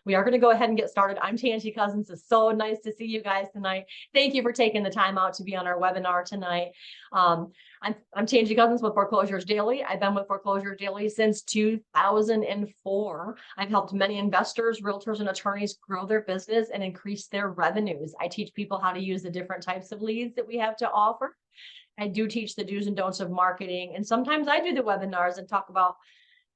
We are going to go ahead and get started. I'm Tangie Cousins. It's so nice to see you guys tonight. Thank you for taking the time out to be on our webinar tonight. I'm Tangie Cousins with Foreclosures Daily. I've been with Foreclosures Daily since 2004. I've helped many investors, realtors, and attorneys grow their business and increase their revenues. I teach people how to use the different types of leads that we have to offer. I do teach the do's and don'ts of marketing. And sometimes I do the webinars and talk about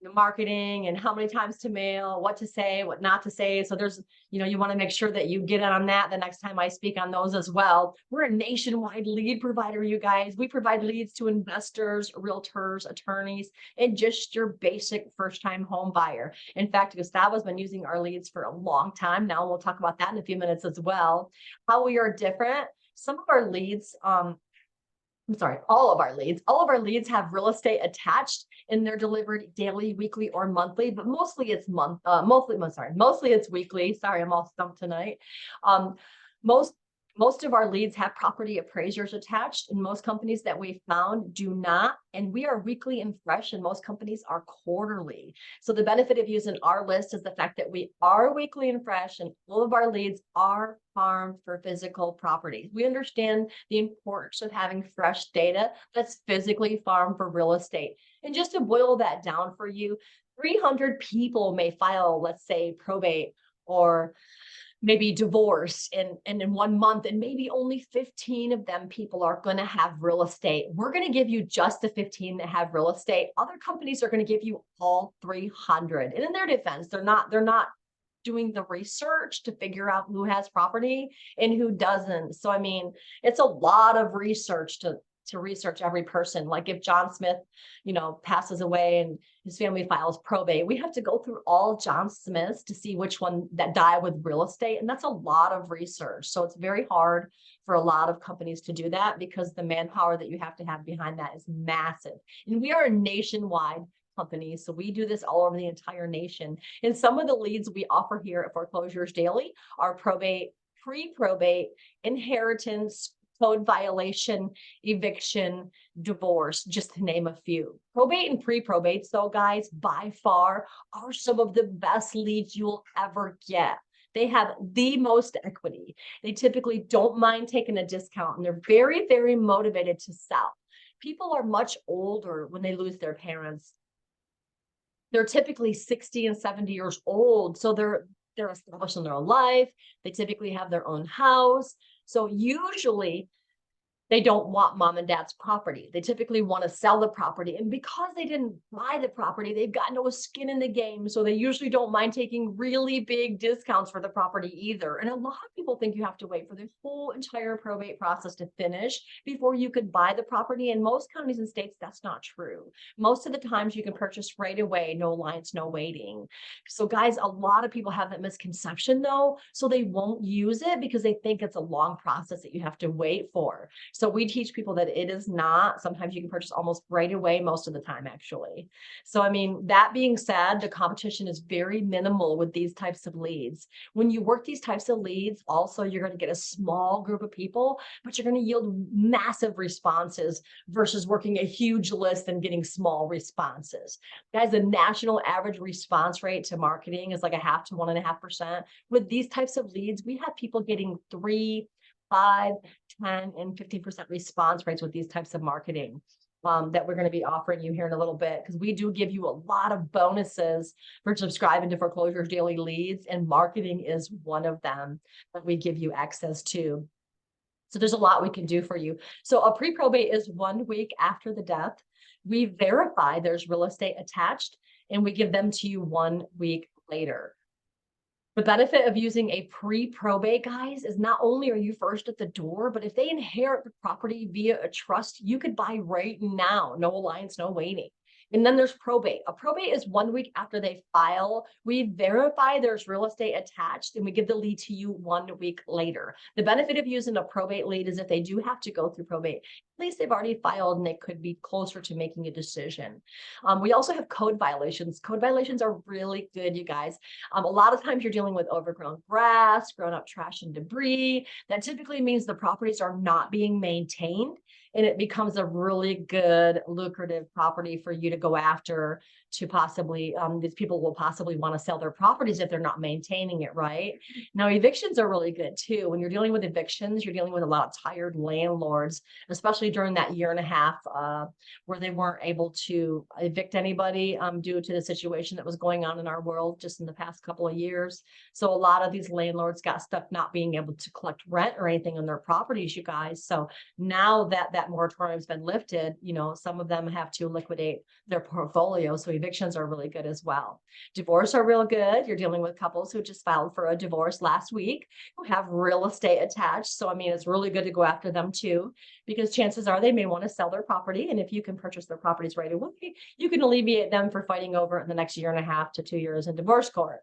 the marketing and how many times to mail, what to say, what not to say. So there's, you want to make sure that you get in on that the next time I speak on those as well. We're a nationwide lead provider, you guys. We provide leads to investors, realtors, attorneys, and just your basic first-time home buyer. In fact, Gustavo's been using our leads for a long time now. We'll talk about that in a few minutes as well. How we are different. Some of our leads, all of our leads have real estate attached and they're delivered daily, weekly, or monthly, but mostly it's mostly it's weekly. Sorry, I'm all stumped tonight. Most of our leads have property appraisers attached, and most companies that we found do not. And we are weekly and fresh, and most companies are quarterly. So the benefit of using our list is the fact that we are weekly and fresh, and all of our leads are farmed for physical properties. We understand the importance of having fresh data that's physically farmed for real estate. And just to boil that down for you, 300 people may file, let's say, probate or maybe divorce in 1 month, and maybe only 15 of them people are going to have real estate. We're going to give you just the 15 that have real estate. Other companies are going to give you all 300. And in their defense, they're not doing the research to figure out who has property and who doesn't. So, I mean, it's a lot of research to research every person. Like if John Smith, passes away and his family files probate, we have to go through all John Smiths to see which one that die with real estate. And that's a lot of research. So it's very hard for a lot of companies to do that because the manpower that you have to have behind that is massive. And we are a nationwide company. So we do this all over the entire nation. And some of the leads we offer here at Foreclosures Daily are probate, pre-probate, inheritance, code violation, eviction, divorce, just to name a few. Probate and pre-probates, though, guys, by far are some of the best leads you'll ever get. They have the most equity. They typically don't mind taking a discount, and they're very, very motivated to sell. People are much older when they lose their parents. They're typically 60 and 70 years old, so they're established in their own life. They typically have their own house. So usually they don't want mom and dad's property. They typically want to sell the property. And because they didn't buy the property, they've got no skin in the game. So they usually don't mind taking really big discounts for the property either. And a lot of people think you have to wait for the whole entire probate process to finish before you could buy the property. In most counties and states, that's not true. Most of the times you can purchase right away, no lines, no waiting. So guys, a lot of people have that misconception though, so they won't use it because they think it's a long process that you have to wait for. So we teach people that it is not. Sometimes you can purchase almost right away, most of the time, actually. So, I mean, that being said, the competition is very minimal with these types of leads. When you work these types of leads, also, you're going to get a small group of people, but you're going to yield massive responses versus working a huge list and getting small responses. Guys, the national average response rate to marketing is like 0.5 to 1.5%. With these types of leads, we have people getting 3, 5, 10, and 15% response rates with these types of marketing that we're going to be offering you here in a little bit, because we do give you a lot of bonuses for subscribing to Foreclosures Daily Leads, and marketing is one of them that we give you access to. So there's a lot we can do for you. So a pre-probate is 1 week after the death. We verify there's real estate attached, and we give them to you 1 week later. The benefit of using a pre-probate, guys, is not only are you first at the door, but if they inherit the property via a trust, you could buy right now. No alliance, no waiting. And then there's probate. A probate is 1 week after they file. We verify there's real estate attached, and we give the lead to you 1 week later. The benefit of using a probate lead is if they do have to go through probate, at least they've already filed and they could be closer to making a decision. We also have code violations. Code violations are really good, you guys. A lot of times you're dealing with overgrown grass, grown up trash and debris. That typically means the properties are not being maintained, and it becomes a really good, lucrative property for you to go after to possibly, these people will possibly want to sell their properties if they're not maintaining it right. Now, evictions are really good too. When you're dealing with evictions, you're dealing with a lot of tired landlords, especially during that year and a half where they weren't able to evict anybody due to the situation that was going on in our world just in the past couple of years. So a lot of these landlords got stuck not being able to collect rent or anything on their properties, you guys. So now that that moratorium has been lifted, some of them have to liquidate their portfolio. So evictions are really good as well. Divorce are real good. You're dealing with couples who just filed for a divorce last week who have real estate attached. So, I mean, it's really good to go after them too, because chances are they may want to sell their property. And if you can purchase their properties right away, you can alleviate them for fighting over it in the next year and a half to 2 years in divorce court.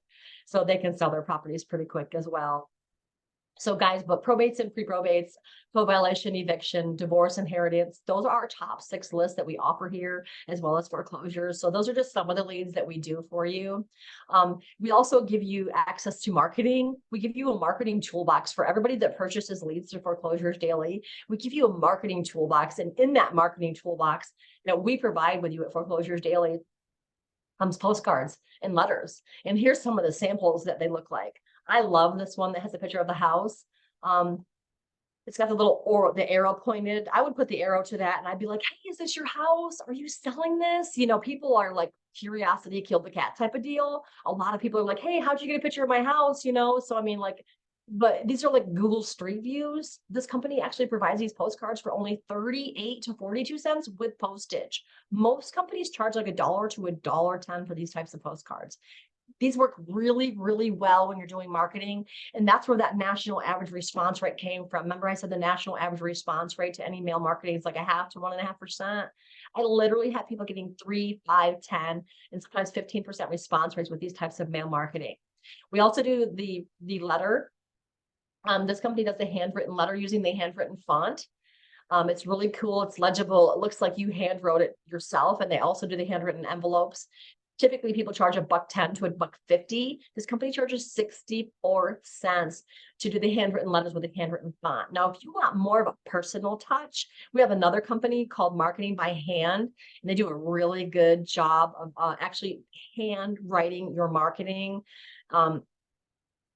So they can sell their properties pretty quick as well. So guys, but probates and pre-probates, co-violation, eviction, divorce, inheritance, those are our top 6 lists that we offer here, as well as foreclosures. So those are just some of the leads that we do for you. We also give you access to marketing. We give you a marketing toolbox for everybody that purchases leads through Foreclosures Daily. We give you a marketing toolbox, and in that marketing toolbox that we provide with you at Foreclosures Daily comes postcards and letters. And here's some of the samples that they look like. I love this one that has a picture of the house. It's got the arrow pointed. I would put the arrow to that and I'd be like, hey, is this your house? Are you selling this? People are like, curiosity killed the cat type of deal. A lot of people are like, hey, how'd you get a picture of my house? So I mean, but these are like Google Street Views. This company actually provides these postcards for only 38 to 42 cents with postage. Most companies charge like $1 to $1.10 for these types of postcards. These work really, really well when you're doing marketing. And that's where that national average response rate came from. Remember, I said the national average response rate to any mail marketing is like 0.5 to 1.5%. I literally have people getting 3, 5, 10, and sometimes 15% response rates with these types of mail marketing. We also do the letter. This company does the handwritten letter using the handwritten font. It's really cool. It's legible. It looks like you hand wrote it yourself. And they also do the handwritten envelopes. Typically, people charge $1.10 to $1.50. This company charges 64 cents to do the handwritten letters with a handwritten font. Now, if you want more of a personal touch, we have another company called Marketing by Hand, and they do a really good job of actually handwriting your marketing.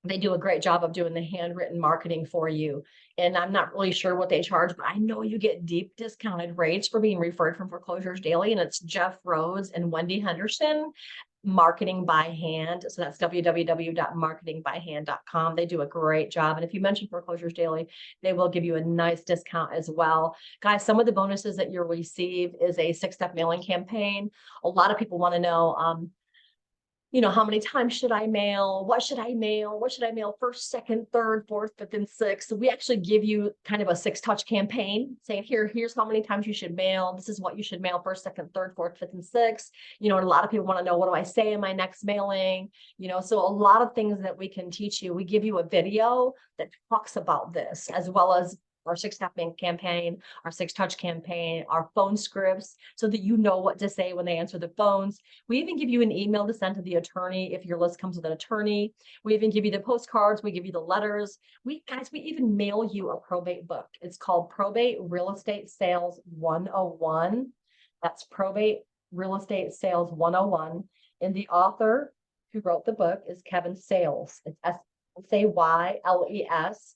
They do a great job of doing the handwritten marketing for you. And I'm not really sure what they charge, but I know you get deep discounted rates for being referred from Foreclosures Daily. And it's Jeff Rhodes and Wendy Henderson, Marketing by Hand. So that's www.marketingbyhand.com. They do a great job. And if you mention Foreclosures Daily, they will give you a nice discount as well. Guys, some of the bonuses that you'll receive is a 6-step mailing campaign. A lot of people want to know, how many times should I mail? What should I mail? What should I mail first, second, third, fourth, fifth, and sixth? So we actually give you kind of a 6-touch campaign saying, here's how many times you should mail. This is what you should mail first, second, third, fourth, fifth, and sixth. And a lot of people want to know, what do I say in my next mailing? So a lot of things that we can teach you. We give you a video that talks about this, as well as our 6-step campaign, our 6-touch campaign, our phone scripts, so that you know what to say when they answer the phones. We even give you an email to send to the attorney if your list comes with an attorney. We even give you the postcards. We give you the letters. We even mail you a probate book. It's called Probate Real Estate Sales 101. That's Probate Real Estate Sales 101. And the author who wrote the book is Kevin Sales. It's Sayles.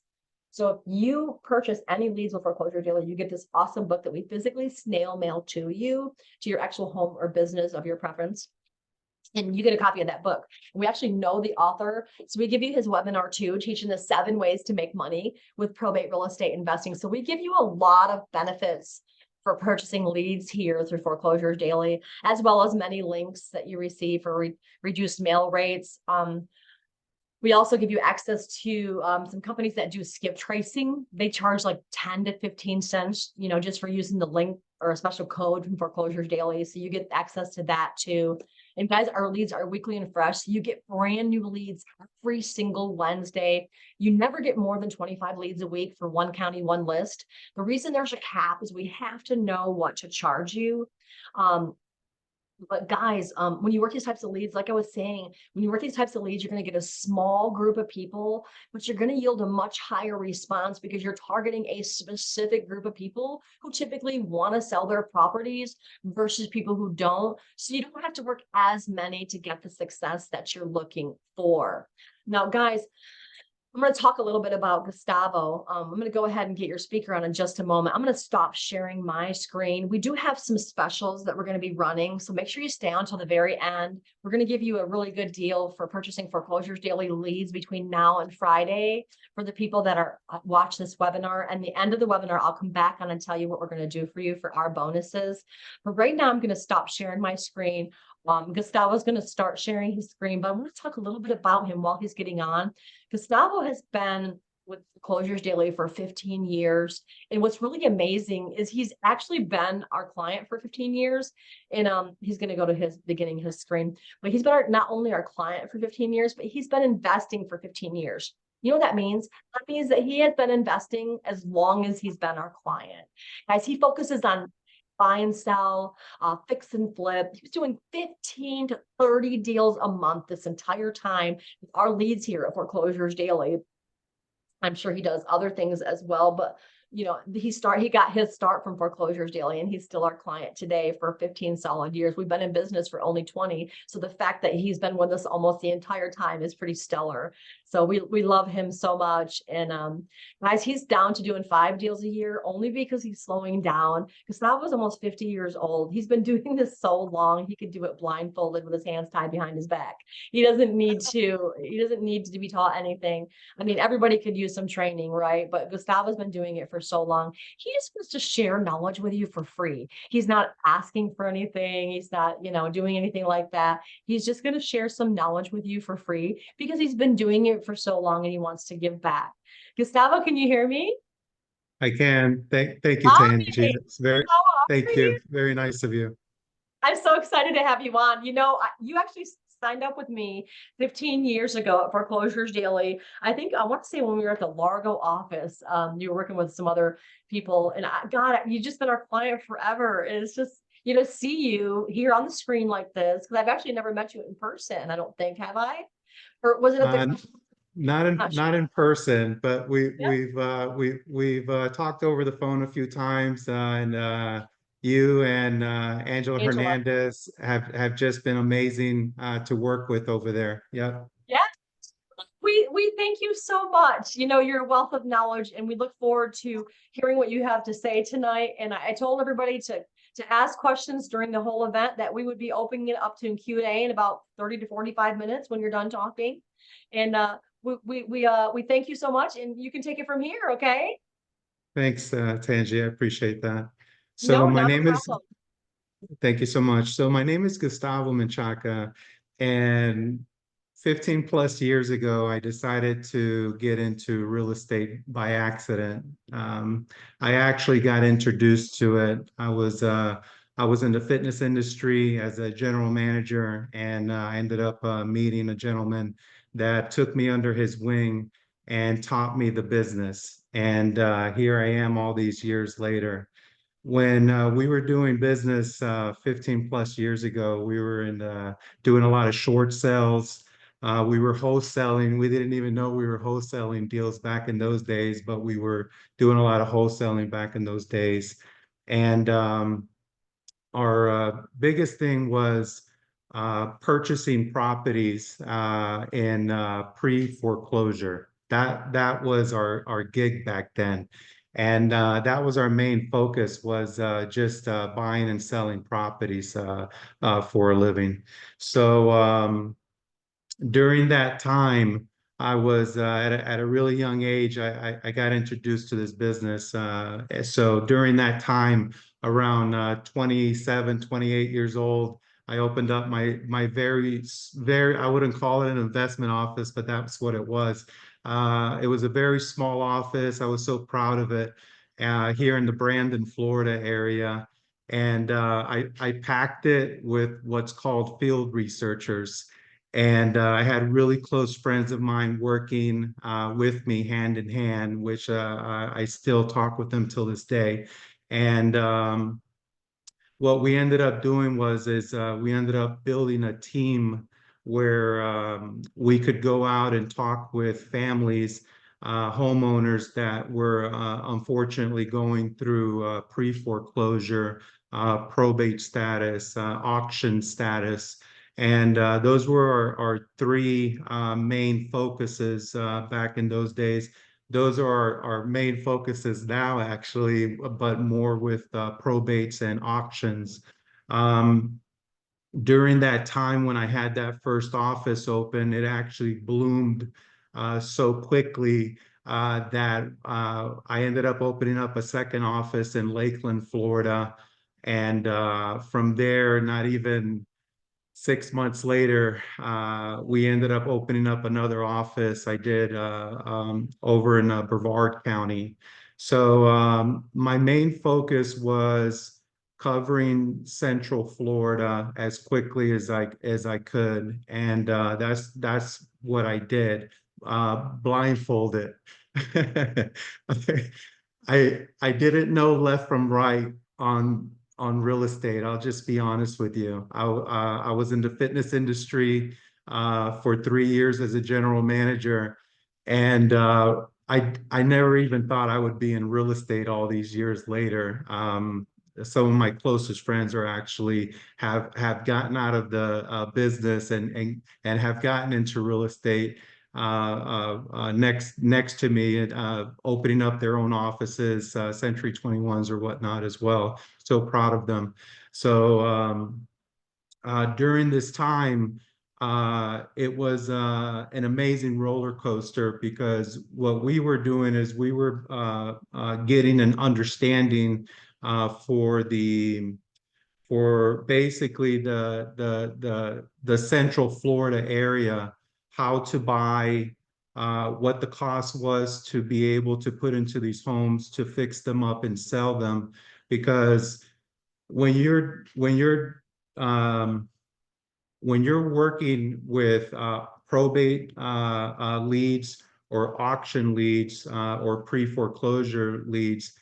So if you purchase any leads with Foreclosure Daily, you get this awesome book that we physically snail mail to you, to your actual home or business of your preference. And you get a copy of that book. We actually know the author. So we give you his webinar too, teaching the 7 ways to make money with probate real estate investing. So we give you a lot of benefits for purchasing leads here through Foreclosures Daily, as well as many links that you receive for reduced mail rates. We also give you access to some companies that do skip tracing. They charge like 10 to 15 cents, just for using the link or a special code from Foreclosures Daily. So you get access to that too. And guys, our leads are weekly and fresh. So you get brand new leads every single Wednesday. You never get more than 25 leads a week for one county, one list. The reason there's a cap is we have to know what to charge you. But guys, when you work these types of leads, like I was saying, when you work these types of leads, you're going to get a small group of people, but you're going to yield a much higher response because you're targeting a specific group of people who typically want to sell their properties versus people who don't. So you don't have to work as many to get the success that you're looking for. Now, guys, I'm going to talk a little bit about Gustavo. I'm going to go ahead and get your speaker on in just a moment. I'm going to stop sharing my screen. We do have some specials that we're going to be running, so make sure you stay on until the very end. We're going to give you a really good deal for purchasing Foreclosures Daily leads between now and Friday for the people that are watch this webinar. And the end of the webinar, I'll come back on and tell you what we're going to do for you for our bonuses. But right now, I'm going to stop sharing my screen. Gustavo's going to start sharing his screen, but I want to talk a little bit about him while he's getting on. Gustavo has been with Closures Daily for 15 years. And what's really amazing is he's actually been our client for 15 years. And he's going to go to his beginning, his screen. But he's been not only our client for 15 years, but he's been investing for 15 years. You know what that means? That means that he has been investing as long as he's been our client. Guys, he focuses on buy and sell, fix and flip. He was doing 15 to 30 deals a month this entire time with our leads here at Foreclosures Daily. I'm sure he does other things as well, but you know, he got his start from Foreclosures Daily, and he's still our client today for 15 solid years. We've been in business for only 20. So the fact that he's been with us almost the entire time is pretty stellar. So we love him so much. And guys, he's down to doing 5 deals a year only because he's slowing down. Gustavo's almost 50 years old. He's been doing this so long, he could do it blindfolded with his hands tied behind his back. He doesn't need to be taught anything. I mean, everybody could use some training, right? But Gustavo's been doing it for so long. He just wants to share knowledge with you for free. He's not asking for anything. He's not, doing anything like that. He's just going to share some knowledge with you for free because he's been doing it for so long and he wants to give back. Gustavo, can you hear me? I can. Thank you, Hi, Tangi. It's very, how are thank you? you. Very nice of you. I'm so excited to have you on. You actually signed up with me 15 years ago at Foreclosures Daily. I want to say when we were at the Largo office, you were working with some other people, and God, you've just been our client forever. And it's just, see you here on the screen like this, because I've actually never met you in person, I don't think, have I? Or was it at the, Uh, not in not sure. not in person, but Yeah, we've talked over the phone a few times, and you and Angela Angela. Hernandez have just been amazing to work with over there. Yep. Yeah. We thank you so much. You're a wealth of knowledge, and we look forward to hearing what you have to say tonight. And I told everybody to ask questions during the whole event, that we would be opening it up to Q&A in about 30 to 45 minutes when you're done talking. And we thank you so much, and you can take it from here, okay? Thanks, Tangi. I appreciate that. So No, my not a name is problem. Thank you so much. So my name is Gustavo Menchaca, and 15 plus years ago, I decided to get into real estate by accident. I actually got introduced to it. I was in the fitness industry as a general manager, and I ended up meeting a gentleman that took me under his wing and taught me the business. And here I am all these years later. When we were doing business 15 plus years ago, we were doing a lot of short sales. We were wholesaling. We didn't even know we were wholesaling deals back in those days, but we were doing a lot of wholesaling back in those days. And our biggest thing was purchasing properties in pre-foreclosure. That was our gig back then. And that was our main focus, was just buying and selling properties for a living. So during that time, I was at a really young age. I got introduced to this business. So during that time, around 27, 28 years old, I opened up my very, I wouldn't call it an investment office, but that's what it was. It was a very small office. I was so proud of it, here in the Brandon, Florida area. And I packed it with what's called field researchers. And I had really close friends of mine working with me hand in hand, which I still talk with them till this day. And what we ended up doing we ended up building a team where we could go out and talk with families, homeowners that were unfortunately going through pre-foreclosure, probate status, auction status. And those were our three main focuses back in those days. Those are our main focuses now, actually, but more with probates and auctions. Um, During that time when I had that first office open, it actually bloomed so quickly that I ended up opening up a second office in Lakeland, Florida. And from there, not even 6 months later, we ended up opening up another office. I did over in Brevard County. So my main focus was covering Central Florida as quickly as I could, and that's what I did, blindfolded. I didn't know left from right on real estate. I'll just be honest with you. I was in the fitness industry for 3 years as a general manager, and I never even thought I would be in real estate all these years later. Some of my closest friends are actually have gotten out of the business and have gotten into real estate next to me, opening up their own offices, Century 21s or whatnot as well. So proud of them. So during this time, it was an amazing roller coaster, because what we were doing is we were getting an understanding for basically the Central Florida area, how to buy, what the cost was to be able to put into these homes, to fix them up and sell them. Because um, when you're working with probate leads, or auction leads, or pre-foreclosure leads,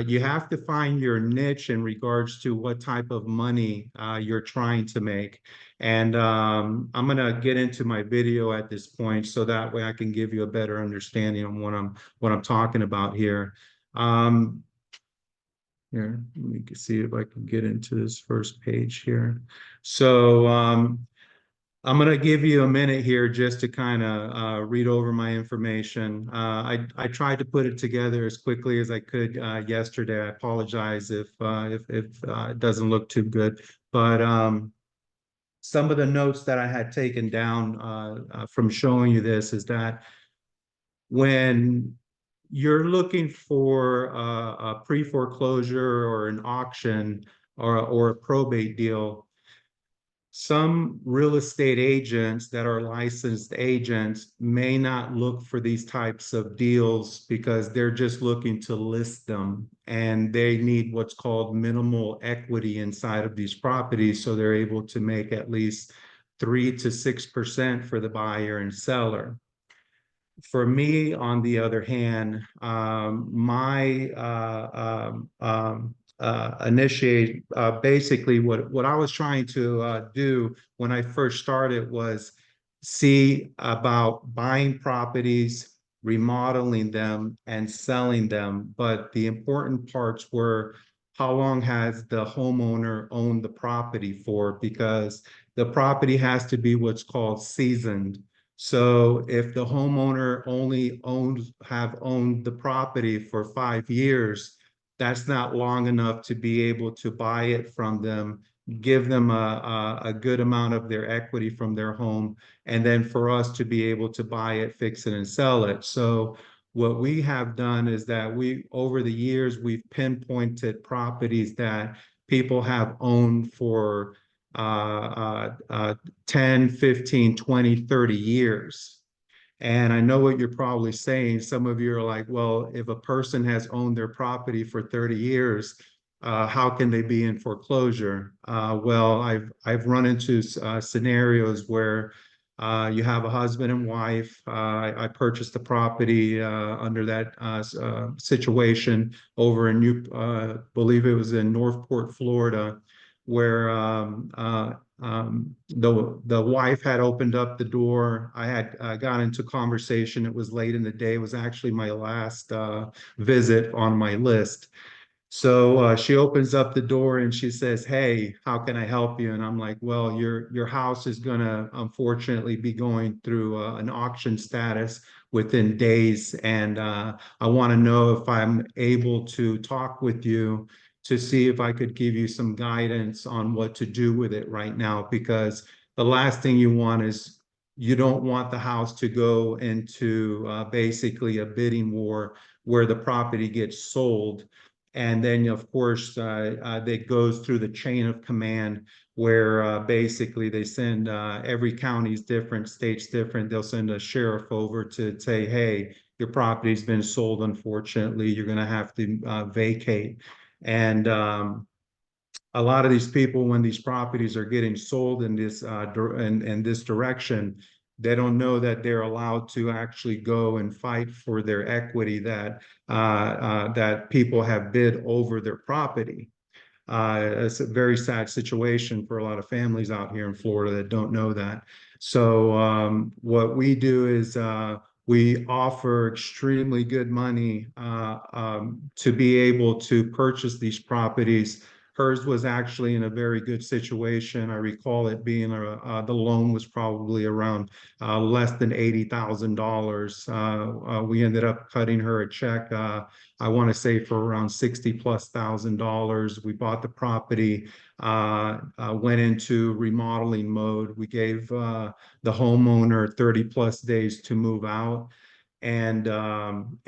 you have to find your niche in regards to what type of money you're trying to make. And I'm gonna get into my video at this point, so that way I can give you a better understanding on what I'm talking about here. Um, Here, let me see if I can get into this first page here. So I'm going to give you a minute here just to kind of read over my information. I tried to put it together as quickly as I could yesterday. I apologize if it doesn't look too good, but some of the notes that I had taken down from showing you this is that when you're looking for a pre-foreclosure or an auction, or a probate deal, some real estate agents that are licensed agents may not look for these types of deals, because they're just looking to list them, and they need what's called minimal equity inside of these properties, so they're able to make at least 3 to 6% for the buyer and seller. For me, on the other hand, my initiate basically what I was trying to do when I first started was see about buying properties, remodeling them, and selling them. But the important parts were, how long has the homeowner owned the property for? Because the property has to be what's called seasoned. So if the homeowner only have owned the property for 5 years, that's not long enough to be able to buy it from them, give them a good amount of their equity from their home, and then for us to be able to buy it, fix it, and sell it. So what we have done is that over the years, we've pinpointed properties that people have owned for uh, uh, uh, 10, 15, 20, 30 years. And I know what you're probably saying. Some of you are like, well, if a person has owned their property for 30 years, how can they be in foreclosure? Well, I've run into scenarios where You have a husband and wife. I purchased the property under that situation over in believe it was in Northport, Florida, where the wife had opened up the door. I had got into conversation. It was late in the day. It was actually my last visit on my list. So she opens up the door and she says, "Hey, how can I help you?" And I'm like, "Well, your house is gonna unfortunately be going through an auction status within days, and I want to know if I'm able to talk with you to see if I could give you some guidance on what to do with it right now, because the last thing you want is you don't want the house to go into basically a bidding war where the property gets sold." And then, of course, that goes through the chain of command where basically they send every county's different, state's different. They'll send a sheriff over to say, "Hey, your property's been sold. Unfortunately, you're going to have to vacate." And a lot of these people, when these properties are getting sold in this direction, they don't know that they're allowed to actually go and fight for their equity that people have bid over their property. It's a very sad situation for a lot of families out here in Florida that don't know that. So what we do is we offer extremely good money to be able to purchase these properties. Hers was actually in a very good situation. I recall it being the loan was probably around less than $80,000. We ended up cutting her a check. I want to say for around 60 plus $1,000. We bought the property, went into remodeling mode. We gave the homeowner 30 plus days to move out. And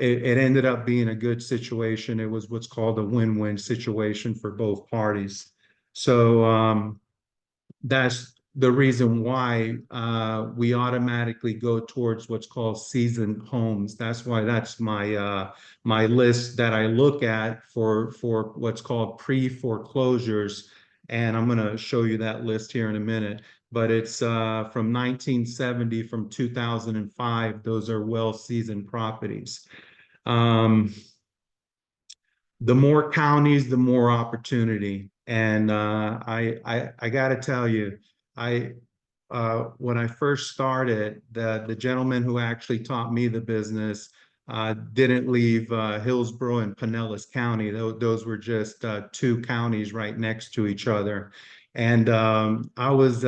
it ended up being a good situation. It was what's called a win-win situation for both parties. So that's the reason why we automatically go towards what's called seasoned homes. That's why that's my list that I look at for what's called pre-foreclosures. And I'm going to show you that list here in a minute. But it's from 1970, from 2005. Those are well-seasoned properties. The more counties, the more opportunity. And I got to tell you, I when I first started, the gentleman who actually taught me the business didn't leave Hillsborough and Pinellas County. Those were just two counties right next to each other. And I was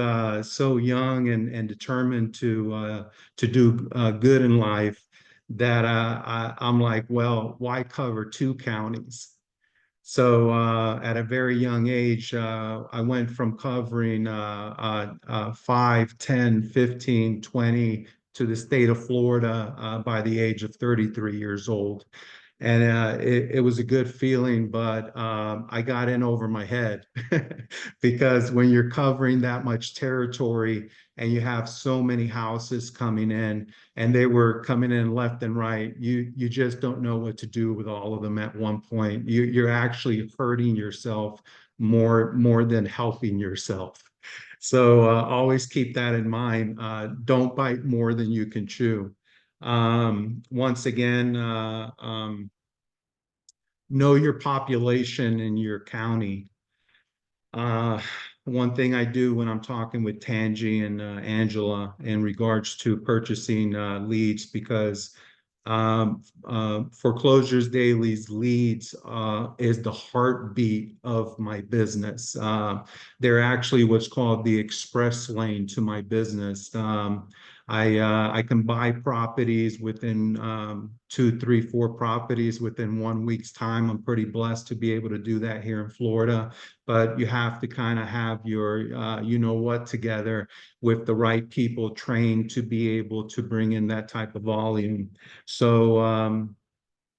so young and determined to do good in life that I'm like, well, why cover two counties? So at a very young age, I went from covering 5, 10, 15, 20 to the state of Florida by the age of 33 years old. And it was a good feeling, but I got in over my head because when you're covering that much territory and you have so many houses coming in, and they were coming in left and right, you just don't know what to do with all of them at one point. You're actually hurting yourself more than helping yourself. So always keep that in mind. Don't bite more than you can chew. Once again, know your population in your county. Uh, One thing I do when I'm talking with Tangi and Angela in regards to purchasing leads, because Foreclosures Daily's leads is the heartbeat of my business. They're actually what's called the express lane to my business. I can buy properties within 2, 3, 4 properties within 1 week's time. I'm pretty blessed to be able to do that here in Florida, but you have to kind of have your you know what together with the right people trained to be able to bring in that type of volume. So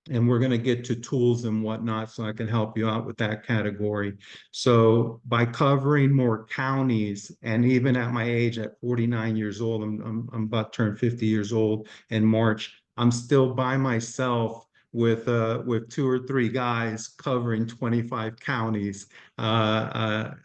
and we're going to get to tools and whatnot so I can help you out with that category. So by covering more counties, and even at my age at 49 years old, I'm about to turn 50 years old in March, I'm still by myself with 2 or 3 guys covering 25 counties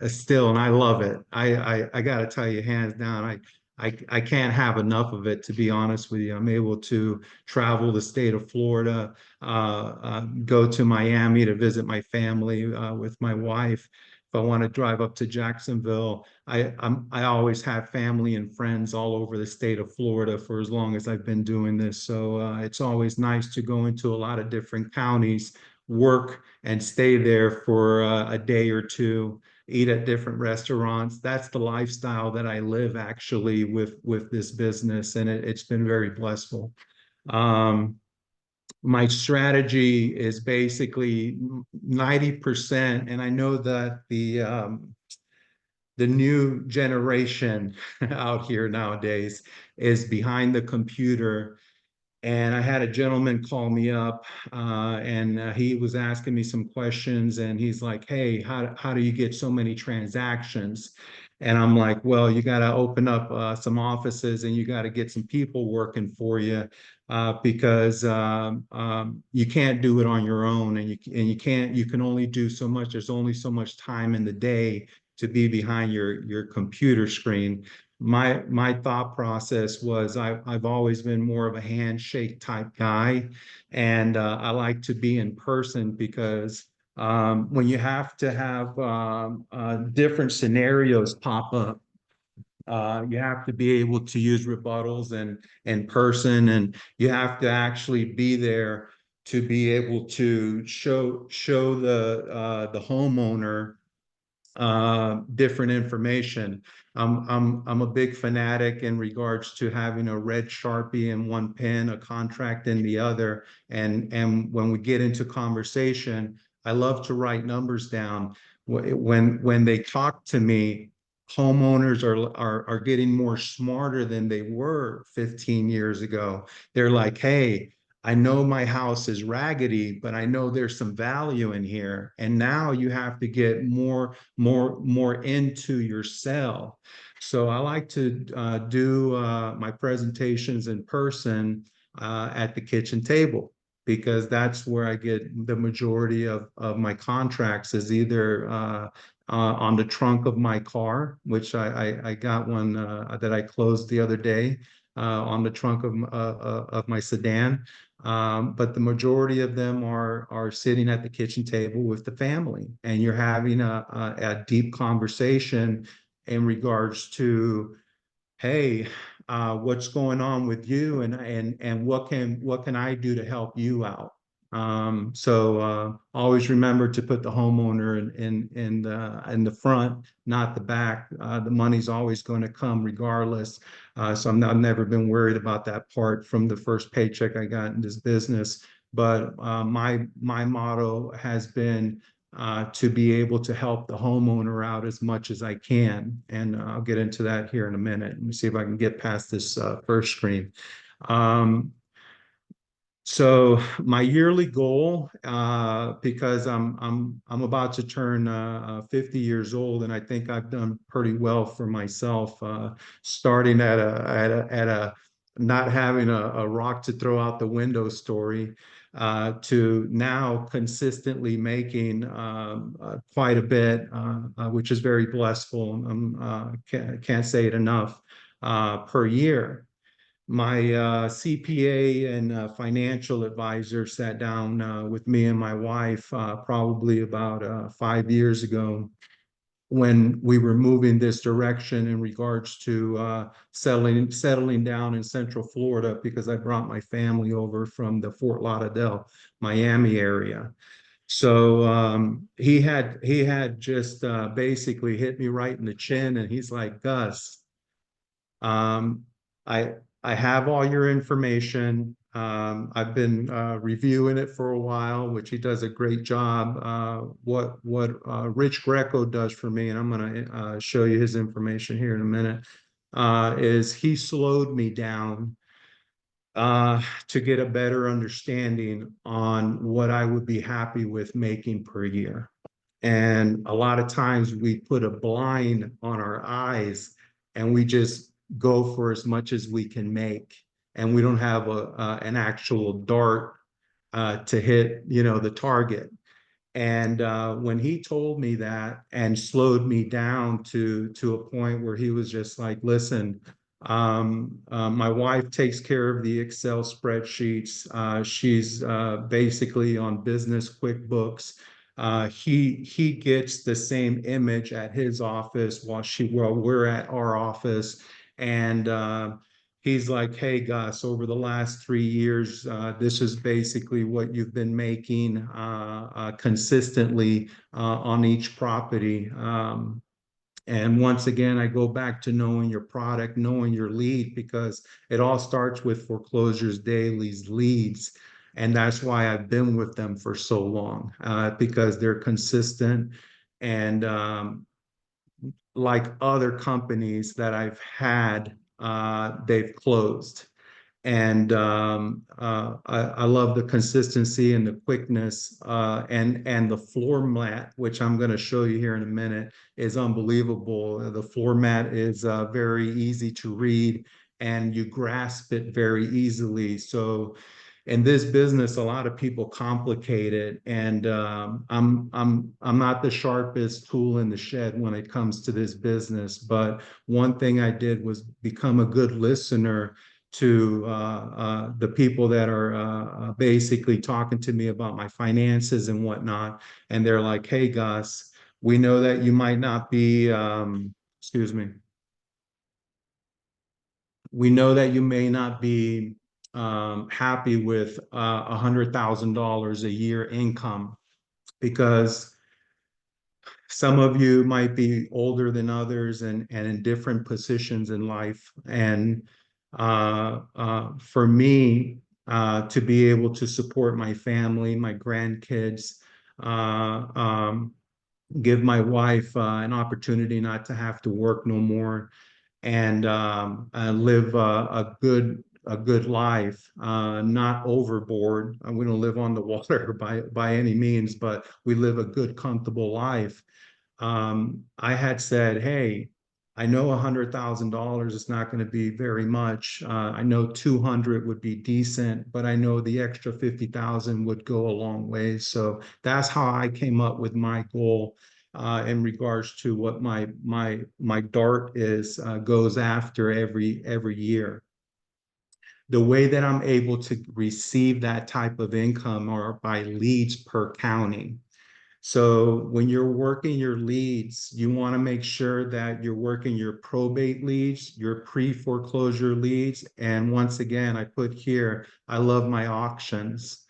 still, and I love it. I got to tell you, hands down, I can't have enough of it, to be honest with you. I'm able to travel the state of Florida, go to Miami to visit my family with my wife. If I want to drive up to Jacksonville, I always have family and friends all over the state of Florida for as long as I've been doing this. So it's always nice to go into a lot of different counties, work and stay there for a day or two, eat at different restaurants. That's the lifestyle that I live actually with this business, and it's been very blissful. Um, my strategy is basically 90%, and I know that the new generation out here nowadays is behind the computer. And I had a gentleman call me up, and he was asking me some questions, and he's like, "Hey, how do you get so many transactions?" And I'm like, "Well, you got to open up some offices, and you got to get some people working for you, because you can't do it on your own, and you can only do so much. There's only so much time in the day to be behind your computer screen." My thought process was I've always been more of a handshake type guy, and I like to be in person because when you have to have different scenarios pop up, you have to be able to use rebuttals and in person, and you have to actually be there to be able to show the homeowner different information. I'm a big fanatic in regards to having a red Sharpie in one pen, a contract in the other. And when we get into conversation, I love to write numbers down. When they talk to me, homeowners are getting more smarter than they were 15 years ago. They're like, "Hey, I know my house is raggedy, but I know there's some value in here." And now you have to get more into your sell. So I like to do my presentations in person at the kitchen table, because that's where I get the majority of my contracts, is either on the trunk of my car, which I got one that I closed the other day, on the trunk of my sedan. But the majority of them are sitting at the kitchen table with the family, and you're having a deep conversation in regards to, "Hey, what's going on with you, and what can I do to help you out?" So always remember to put the homeowner in the front, not the back. The money's always going to come regardless. So I've never been worried about that part from the first paycheck I got in this business. But my motto has been to be able to help the homeowner out as much as I can. And I'll get into that here in a minute. Let me see if I can get past this first screen. Um, so my yearly goal, because I'm about to turn 50 years old, and I think I've done pretty well for myself, starting at a not having a rock to throw out the window story, to now consistently making quite a bit, which is very blissful. Can't say it enough, per year. My CPA and financial advisor sat down with me and my wife probably about 5 years ago, when we were moving this direction in regards to settling down in Central Florida, because I brought my family over from the Fort Lauderdale, Miami area. So he had just basically hit me right in the chin, and he's like, "Gus, um, I I have all your information. I've been reviewing it for a while, which he does a great job. What Rich Greco does for me, and I'm going to show you his information here in a minute, is he slowed me down to get a better understanding on what I would be happy with making per year. And a lot of times we put a blind on our eyes, and we just go for as much as we can make. And we don't have an actual dart to hit, the target. And when he told me that and slowed me down to a point where he was just like, "Listen, My wife takes care of the Excel spreadsheets. She's basically on business QuickBooks. He gets the same image at his office while we're at our office, and he's like, "Hey, Gus, over the last 3 years, this is basically what you've been making consistently on each property." And once again, I go back to knowing your product, knowing your lead, because it all starts with Foreclosures Daily's leads. And that's why I've been with them for so long, because they're consistent. And like other companies that I've had, they've closed. And I love the consistency and the quickness, and the format, which I'm going to show you here in a minute, is unbelievable. The format is very easy to read, and you grasp it very easily. So in this business, a lot of people complicate it, and I'm not the sharpest tool in the shed when it comes to this business. But one thing I did was become a good listener to the people that are basically talking to me about my finances and whatnot. And they're like, "Hey, Gus, we know that you might not be, excuse me, we know that you may not be happy with $100,000 a year income, because some of you might be older than others, and in different positions in life. And for me, to be able to support my family, my grandkids, uh, um, give my wife an opportunity not to have to work no more, and live a good life, not overboard. We don't live on the water by any means, but we live a good, comfortable life. I had said, "Hey, I know $100,000 is not going to be very much. I know 200 would be decent, but I know the extra 50,000 would go a long way." So that's how I came up with my goal in regards to what my dart is goes after every year. The way that I'm able to receive that type of income are by leads per county. So when you're working your leads, you want to make sure that you're working your probate leads, your pre-foreclosure leads. And once again, I put here, I love my auctions.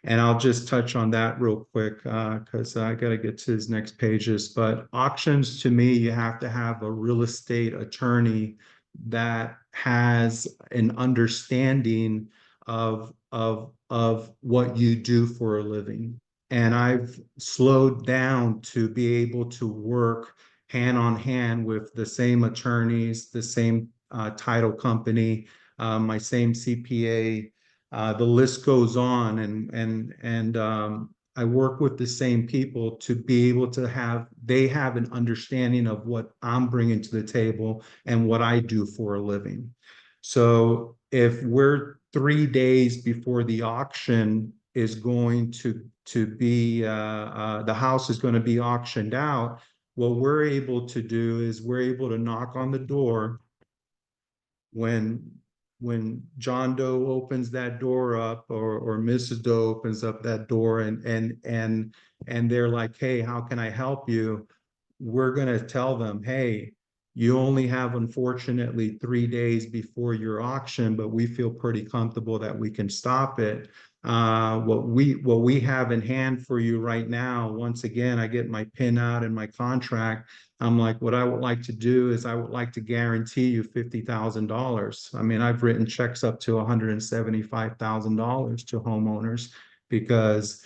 And I'll just touch on that real quick because I got to get to his next pages. But auctions, to me, you have to have a real estate attorney that has an understanding of what you do for a living. And I've slowed down to be able to work hand on hand with the same attorneys, the same title company, my same CPA. The list goes on, and I work with the same people to be able to they have an understanding of what I'm bringing to the table and what I do for a living. So if we're 3 days before the auction is going to be the house is going to be auctioned out, what we're able to do is we're able to knock on the door when John Doe opens that door up, or Mrs. Doe opens up that door, and they're like, "Hey, how can I help you?" We're going to tell them, "Hey, you only have, unfortunately, 3 days before your auction, but we feel pretty comfortable that we can stop it. What we have in hand for you right now." Once again, I get my pin out and my contract. I'm like, "What I would like to do is I would like to guarantee you $50,000. I mean, I've written checks up to $175,000 to homeowners, because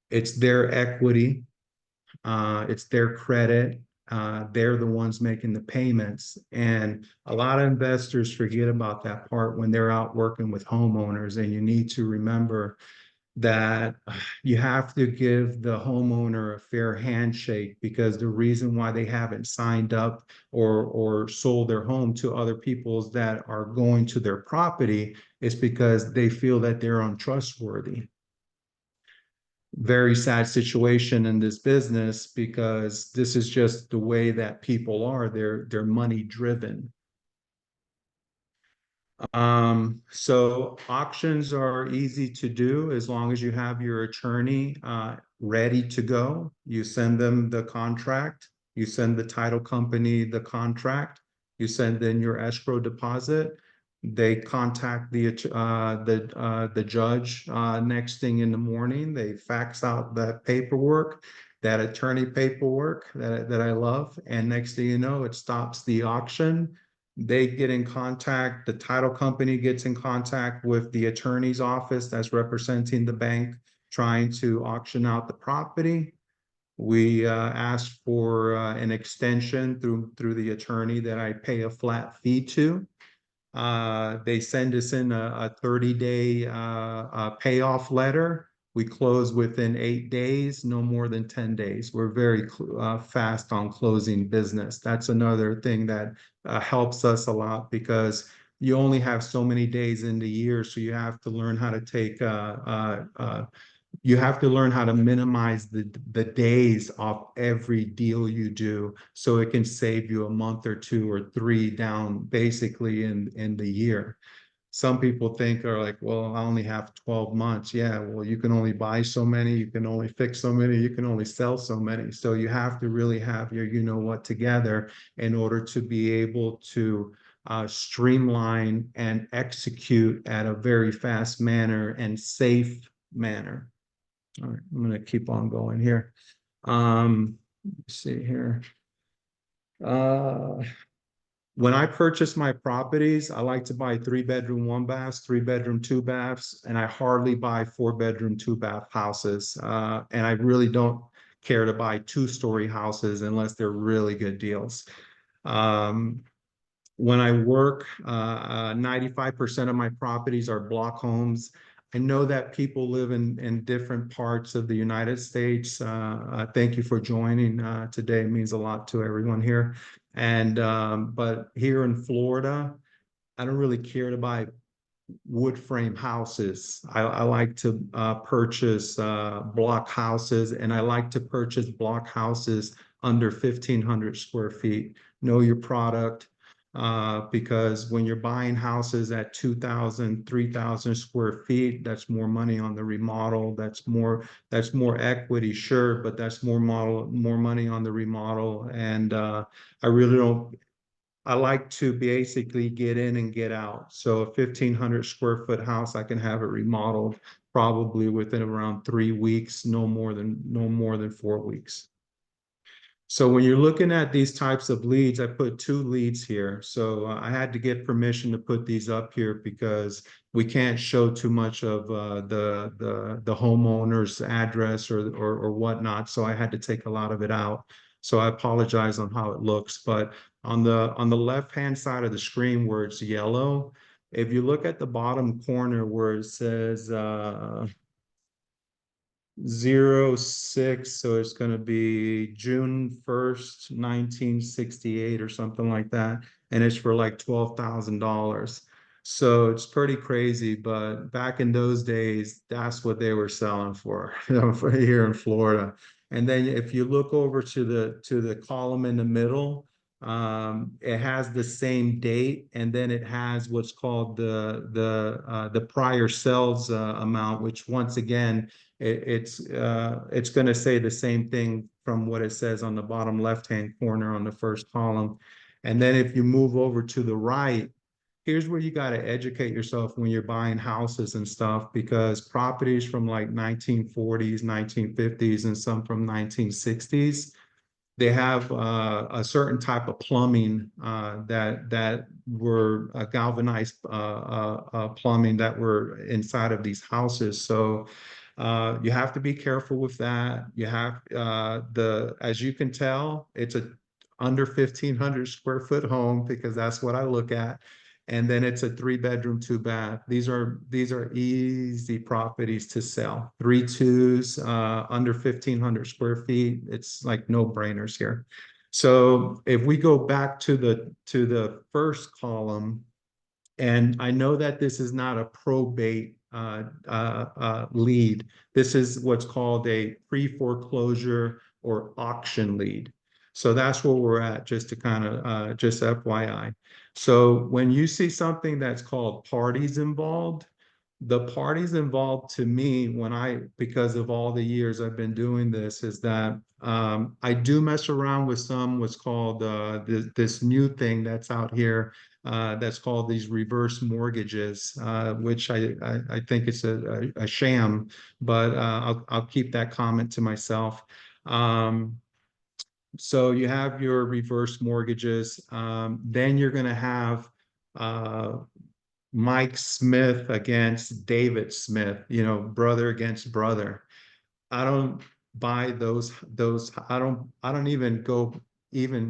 it's their equity, it's their credit. They're the ones making the payments. And a lot of investors forget about that part when they're out working with homeowners. And you need to remember that you have to give the homeowner a fair handshake, because the reason why they haven't signed up or sold their home to other people's that are going to their property is because they feel that they're untrustworthy. Very sad situation in this business, because this is just the way that people are. They're money driven. So auctions are easy to do as long as you have your attorney ready to go. You send them the contract, you send the title company the contract, you send in your escrow deposit. They contact the judge next thing in the morning. They fax out that paperwork, that attorney paperwork that I love, and next thing you know, it stops the auction. They get in contact, the title company gets in contact with the attorney's office that's representing the bank, trying to auction out the property. We ask for an extension through the attorney that I pay a flat fee to. They send us in a 30-day payoff letter. We close within 8 days, no more than 10 days. We're very fast on closing business. That's another thing that helps us a lot because you only have so many days in the year, so you have to learn how to take you have to learn how to minimize the days of every deal you do so it can save you a month or two or three down basically in the year. Some people think are like, well, I only have 12 months. Yeah, well, you can only buy so many, you can only fix so many, you can only sell so many. So you have to really have your you know what together in order to be able to streamline and execute at a very fast manner and safe manner. All right, I'm gonna keep on going here. Let's see here. Uh, when I purchase my properties, I like to buy 3-bedroom, 1 baths, 3-bedroom, 2 baths, and I hardly buy 4-bedroom, 2 bath houses. And I really don't care to buy 2-story houses unless they're really good deals. Um, when I work, 95% of my properties are block homes. I know that people live in different parts of the United States. Thank you for joining today. It means a lot to everyone here. And but here in Florida, I don't really care to buy wood frame houses. I like to purchase block houses, and I like to purchase block houses under 1,500 square feet. Know your product, because when you're buying houses at 2,000, 3,000 square feet, that's more money on the remodel. That's more equity, sure, but that's more money on the remodel. And I really don't I like to basically get in and get out. So a 1,500 square foot house, I can have it remodeled probably within around 3 weeks, no more than 4 weeks. So when you're looking at these types of leads, I put 2 leads here. So I had to get permission to put these up here because we can't show too much of the homeowner's address or whatnot. So I had to take a lot of it out. So I apologize on how it looks, but on the left-hand side of the screen where it's yellow, if you look at the bottom corner where it says 06, so it's going to be June 1st, 1968 or something like that, and it's for like $12,000. So it's pretty crazy, but back in those days, that's what they were selling for, for here in Florida. And then if you look over to the column in the middle, it has the same date, and then it has what's called the prior sales amount, which once again it's going to say the same thing from what it says on the bottom left-hand corner on the first column. And then if you move over to the right, here's where you got to educate yourself when you're buying houses and stuff, because properties from like 1940s, 1950s, and some from 1960s, they have a certain type of plumbing that were galvanized plumbing that were inside of these houses. So you have to be careful with that. You have as you can tell, it's a under 1,500 square foot home because that's what I look at. And then it's a 3-bedroom, 2 bath. These are easy properties to sell. 3 2s, under 1,500 square feet. It's like no brainers here. So if we go back to the first column, and I know that this is not a probate lead. This is what's called a pre-foreclosure or auction lead. So that's where we're at, just to kind of just FYI. So when you see something that's called parties involved, the parties involved to me, because of all the years I've been doing this, is that I do mess around with what's called this new thing that's out here, that's called these reverse mortgages, which I think it's a sham, but I'll keep that comment to myself. Um, so you have your reverse mortgages. Then you're going to have uh, Mike Smith against David Smith, brother against brother. I don't buy those. I don't even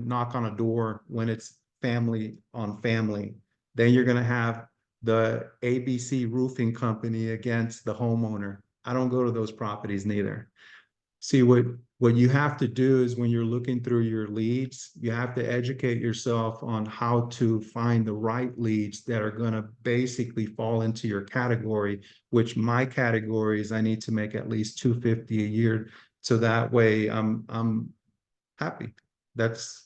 knock on a door when it's family on family. Then you're going to have the ABC roofing company against the homeowner. I don't go to those properties neither. See, what you have to do is when you're looking through your leads, you have to educate yourself on how to find the right leads that are going to basically fall into your category, which my category is I need to make at least 250 a year. So that way I'm happy. That's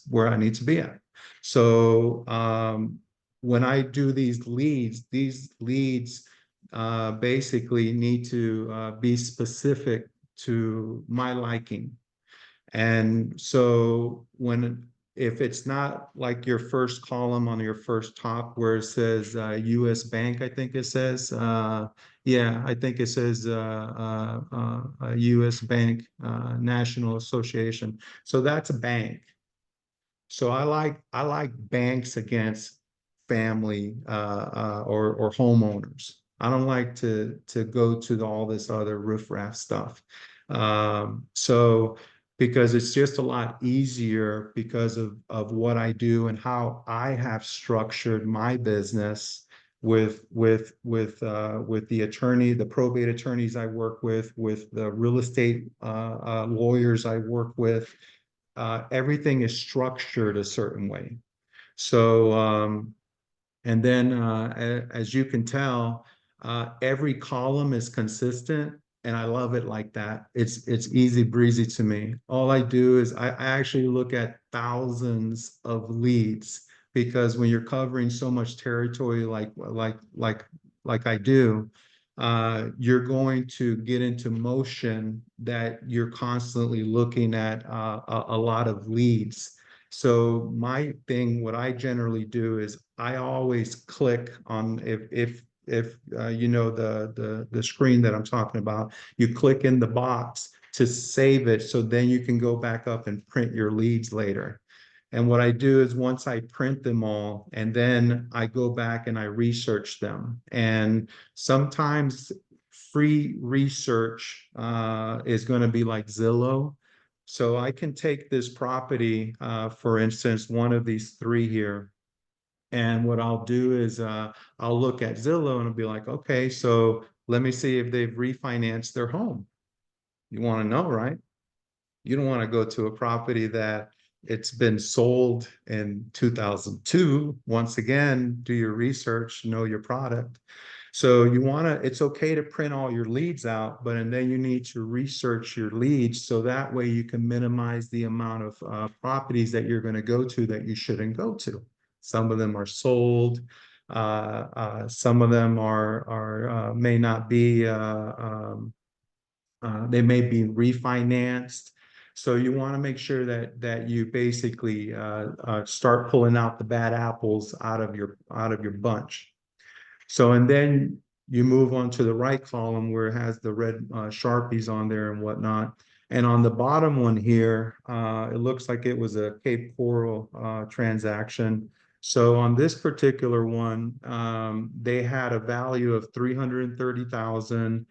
where I need to be at. So when I do these leads basically need to be specific to my liking. And so if it's not like your first column on your first top where it says US Bank, I think it says, yeah, I think it says US Bank, National Association. So that's a bank. So I like banks against family or homeowners. I don't like to go to all this other riffraff stuff. So because it's just a lot easier because of what I do and how I have structured my business with the attorney, the probate attorneys I work with the real estate lawyers I work with. Everything is structured a certain way. So, and then as you can tell, every column is consistent, and I love it like that. It's easy breezy to me. All I do is I actually look at thousands of leads, because when you're covering so much territory like I do, you're going to get into motion that you're constantly looking at a lot of leads. So my thing, what I generally do is I always click on, if you know the screen that I'm talking about, you click in the box to save it, so then you can go back up and print your leads later. And what I do is once I print them all, and then I go back and I research them. And sometimes free research is going to be like Zillow. So I can take this property, for instance, one of these three here. And what I'll do is I'll look at Zillow and I'll be like, okay, so let me see if they've refinanced their home. You want to know, right? You don't want to go to a property that it's been sold in 2002. Once again, do your research, know your product. So it's okay to print all your leads out, and then you need to research your leads so that way you can minimize the amount of properties that you're going to go to that you shouldn't go to. Some of them are sold. Some of them may not be, they may be refinanced. So you want to make sure that you basically start pulling out the bad apples out of your bunch. So, and then you move on to the right column where it has the red Sharpies on there and whatnot. And on the bottom one here, it looks like it was a Cape Coral transaction. So on this particular one, they had a value of 330,000.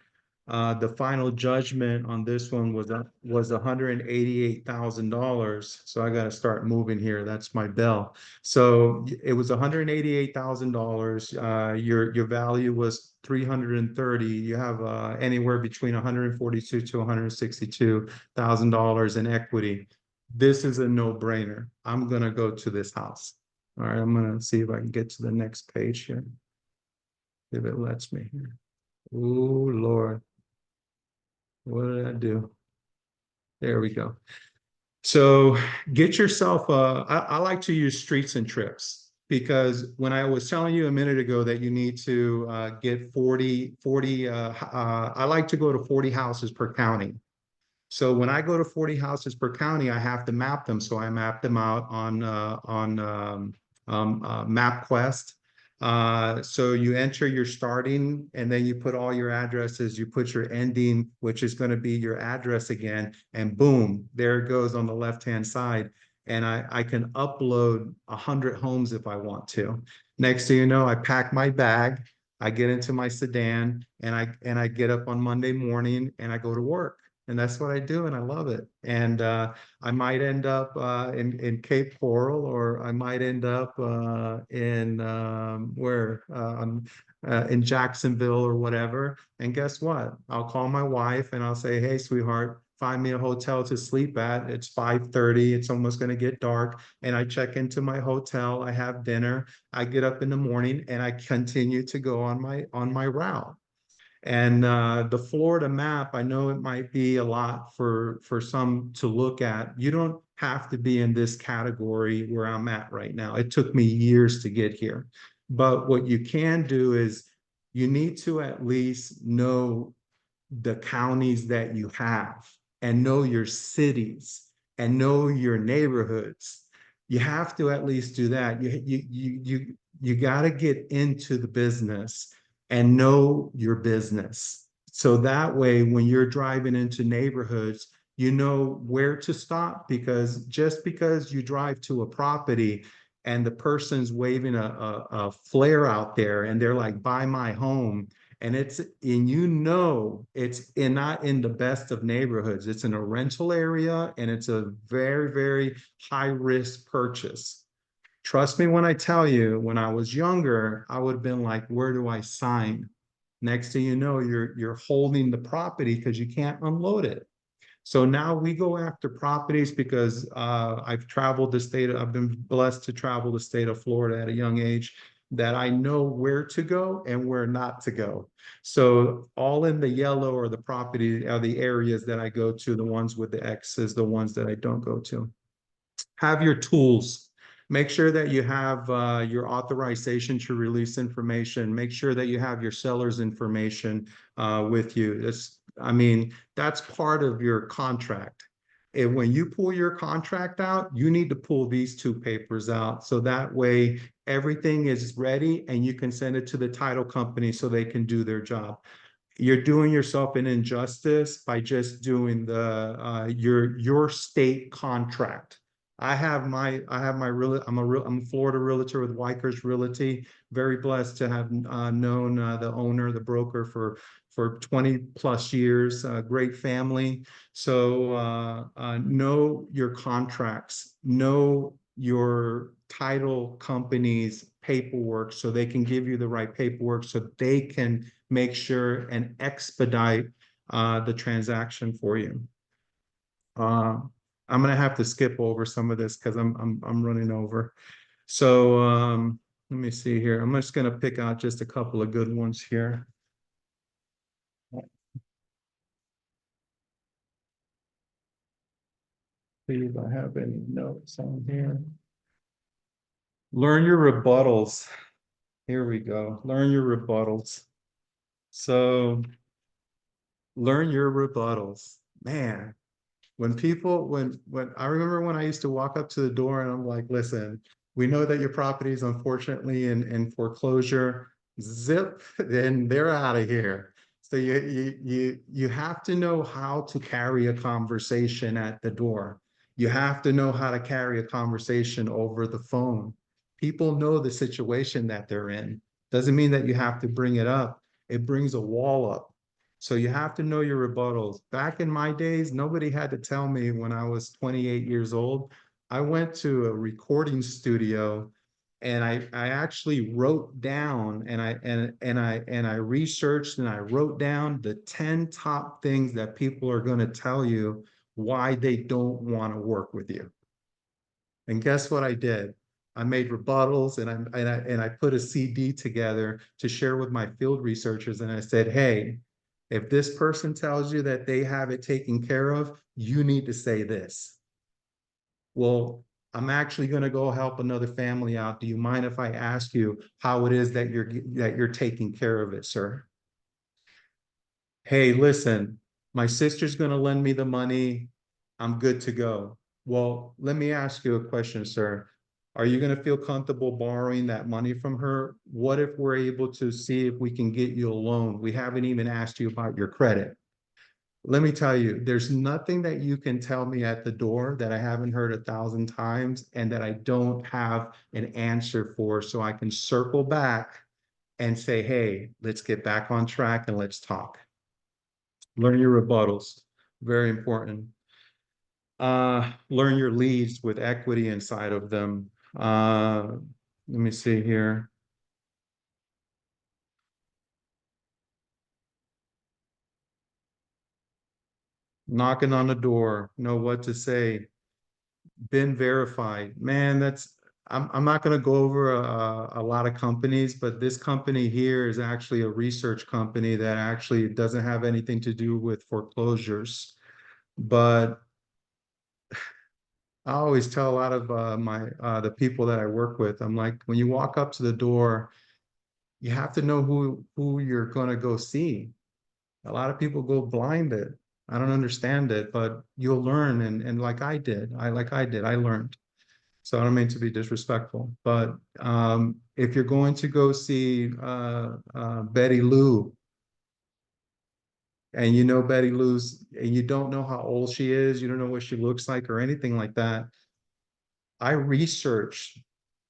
The final judgment on this one was $188,000. So I got to start moving here. That's my bell. So it was $188,000. Your value was 330. You have anywhere between 142 to $162,000 in equity. This is a no-brainer. I'm gonna go to this house. All right, I'm gonna see if I can get to the next page here, if it lets me here. Oh Lord. What did I do? There we go. So get yourself I like to use streets and trips because when I was telling you a minute ago that you need to get 40, I like to go to 40 houses per county. So when I go to 40 houses per county, I have to map them. So I map them out on MapQuest. So you enter your starting and then you put all your addresses, you put your ending, which is going to be your address again, and boom, there it goes on the left-hand side. And I can upload 100 homes if I want to. Next thing you know, I pack my bag, I get into my sedan, and I get up on Monday morning and I go to work. And that's what I do, and I love it. And I might end up in Cape Coral, or I might end up in where in Jacksonville or whatever. And guess what? I'll call my wife and I'll say, "Hey, sweetheart, find me a hotel to sleep at. It's 5:30. It's almost going to get dark." And I check into my hotel. I have dinner. I get up in the morning and I continue to go on my route. And the Florida map, I know it might be a lot for some to look at. You don't have to be in this category where I'm at right now. It took me years to get here. But what you can do is you need to at least know the counties that you have and know your cities and know your neighborhoods. You have to at least do that. You got to get into the business and know your business. So that way, when you're driving into neighborhoods, you know where to stop, because just because you drive to a property and the person's waving a flare out there and they're like, "Buy my home," and it's not in the best of neighborhoods. It's in a rental area and it's a very, very high risk purchase. Trust me when I tell you, when I was younger, I would have been like, "Where do I sign?" Next thing you know, you're holding the property because you can't unload it. So now we go after properties because I've been blessed to travel the state of Florida at a young age, that I know where to go and where not to go. So all in the yellow are the property, are the areas that I go to. The ones with the X's, the ones that I don't go to. Have your tools. Make sure that you have your authorization to release information. Make sure that you have your seller's information with you. I mean, that's part of your contract. And when you pull your contract out, you need to pull these two papers out. So that way everything is ready and you can send it to the title company so they can do their job. You're doing yourself an injustice by just doing your state contract. I'm a Florida realtor with Wykers Realty. Very blessed to have known the owner, the broker for 20 plus years. Great family. So know your contracts, know your title company's paperwork so they can give you the right paperwork so they can make sure and expedite the transaction for you. I'm gonna have to skip over some of this because I'm running over. So let me see here. I'm just gonna pick out just a couple of good ones here. See if I have any notes on here. Learn your rebuttals. Here we go. Learn your rebuttals. So learn your rebuttals. Man, when I remember when I used to walk up to the door and I'm like, "Listen, we know that your property is unfortunately in foreclosure." Zip, then they're out of here. So you have to know how to carry a conversation at the door. You have to know how to carry a conversation over the phone. People know the situation that they're in. Doesn't mean that you have to bring it up. It brings a wall up. So you have to know your rebuttals. Back in my days, nobody had to tell me when I was 28 years old. I went to a recording studio and I actually wrote down and I researched and I wrote down the 10 top things that people are going to tell you why they don't want to work with you. And guess what I did? I made rebuttals and I put a CD together to share with my field researchers. And I said, "Hey, if this person tells you that they have it taken care of, you need to say this." Well, I'm actually going to go help another family out. Do you mind if I ask you how it is that you're taking care of it, sir? Hey, listen, my sister's going to lend me the money. I'm good to go. Well, let me ask you a question, sir. Are you going to feel comfortable borrowing that money from her? What if we're able to see if we can get you a loan? We haven't even asked you about your credit. Let me tell you, there's nothing that you can tell me at the door that I haven't heard 1,000 times and that I don't have an answer for, so I can circle back and say, hey, let's get back on track and let's talk. Learn your rebuttals, very important. Learn your leads with equity inside of them. Let me see here. Knocking on the door, know what to say. Been verified. Man, I'm not going to go over a lot of companies, but this company here is actually a research company that actually doesn't have anything to do with foreclosures. But I always tell a lot of the people that I work with, I'm like, when you walk up to the door, you have to know who you're going to go see. A lot of people go blinded. I don't understand it, but you'll learn. And like I did, I learned. So I don't mean to be disrespectful, but if you're going to go see Betty Lou, and you know Betty Lou's, and you don't know how old she is, you don't know what she looks like or anything like that, I researched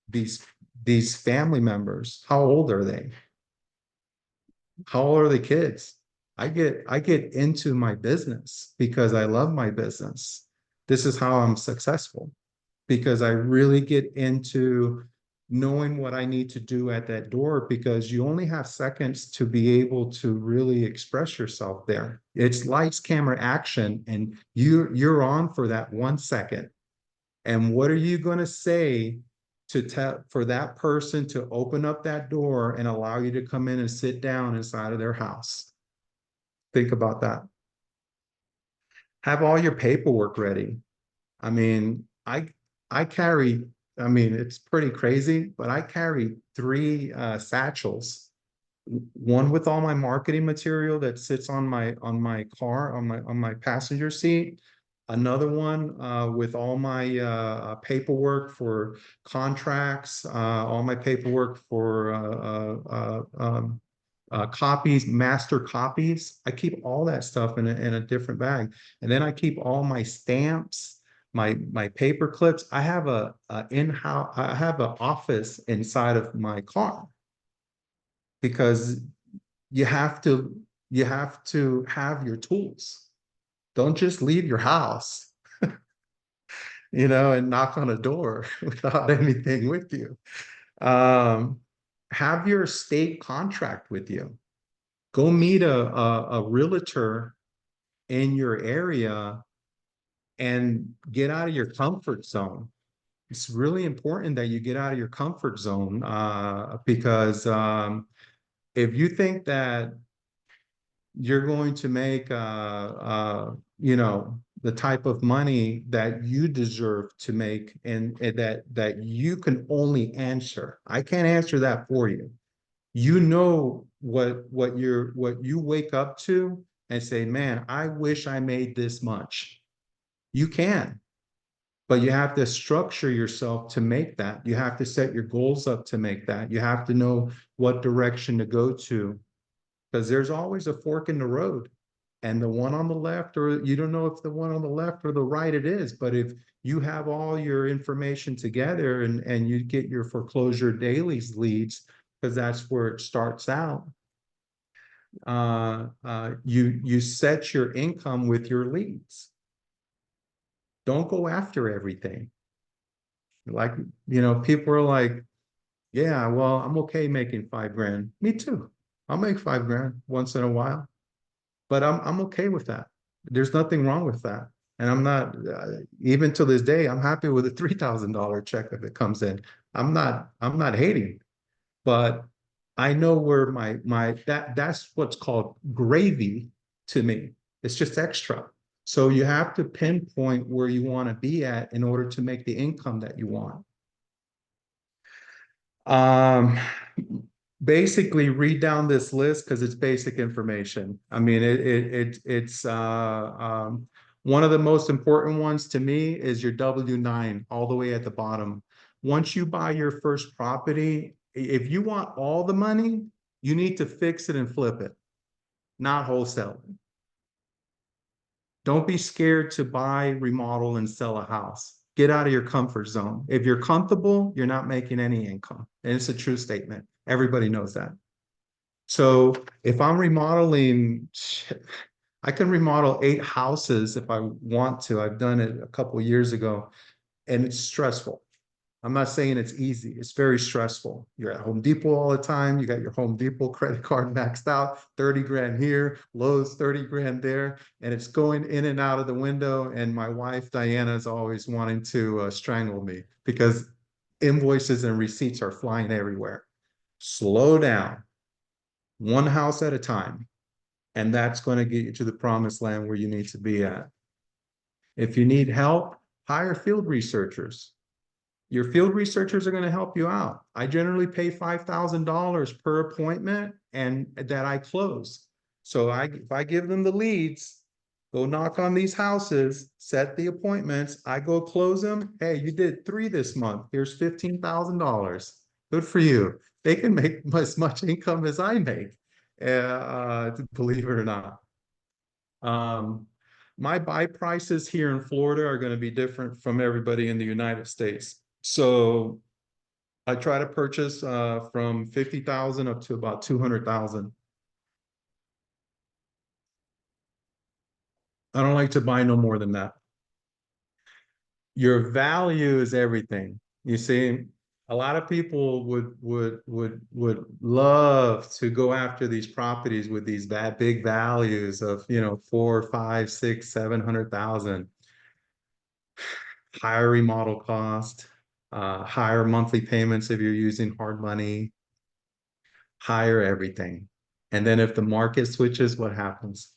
these these family members. How old are they? How old are the kids? I get into my business because I love my business. This is how I'm successful, because I really get into knowing what I need to do at that door, because you only have seconds to be able to really express yourself there. It's lights, camera, action, and you're on for that 1 second. And what are you going to say to tell for that person to open up that door and allow you to come in and sit down inside of their house? Think about that. Have all your paperwork ready. I mean, I carry, I mean, it's pretty crazy, but I carry three satchels. One with all my marketing material that sits on my car, on my passenger seat. Another one with all my paperwork for contracts, all my paperwork for copies, master copies. I keep all that stuff in a different bag. And then I keep all my stamps, my paper clips. I have a in-house, I have an office inside of my car, because you have to have your tools. Don't just leave your house, and knock on a door without anything with you. Um, have your state contract with you. Go meet a realtor in your area and get out of your comfort zone. It's really important that you get out of your comfort zone, because if you think that you're going to make the type of money that you deserve to make, and that you can only answer. I can't answer that for you. You know what you wake up to and say, man, I wish I made this much. You can, but you have to structure yourself to make that. You have to set your goals up to make that. You have to know what direction to go to, because there's always a fork in the road, and the one on the left, or you don't know if the one on the left or the right it is, but if you have all your information together, and you get your foreclosure dailies leads, because that's where it starts out. You set your income with your leads. Don't go after everything. Like, people are like, yeah, well, I'm okay making 5 grand. Me too. I'll make 5 grand once in a while. But I'm okay with that. There's nothing wrong with that. And I'm not, even to this day, I'm happy with a $3,000 check if it comes in. I'm not hating, but I know where that's what's called gravy to me. It's just extra. So you have to pinpoint where you want to be at in order to make the income that you want. Um, basically read down this list because it's basic information. I mean, it's one of the most important ones to me is your W-9 all the way at the bottom. Once you buy your first property, if you want all the money, you need to fix it and flip it, not wholesale. Don't be scared to buy, remodel, and sell a house. Get out of your comfort zone. If you're comfortable, you're not making any income. And it's a true statement. Everybody knows that. So if I'm remodeling, I can remodel 8 houses if I want to. I've done it a couple of years ago, and it's stressful. I'm not saying it's easy. It's very stressful. You're at Home Depot all the time. You got your Home Depot credit card maxed out, 30 grand here, Lowe's 30 grand there, and it's going in and out of the window. And my wife, Diana, is always wanting to strangle me because invoices and receipts are flying everywhere. Slow down, one house at a time. And that's going to get you to the promised land where you need to be at. If you need help, hire field researchers. Your field researchers are going to help you out. I generally pay $5,000 per appointment and that I close. So if I give them the leads, go knock on these houses, set the appointments, I go close them. Hey, you did 3 this month. Here's $15,000. Good for you. They can make as much income as I make, believe it or not. My buy prices here in Florida are going to be different from everybody in the United States. So I try to purchase from 50,000 up to about 200,000. I don't like to buy no more than that. Your value is everything. You see, a lot of people would love to go after these properties with these big values of 4, 5, 6, 700,000. Higher remodel cost, higher monthly payments if you're using hard money, higher everything. And then if the market switches, what happens?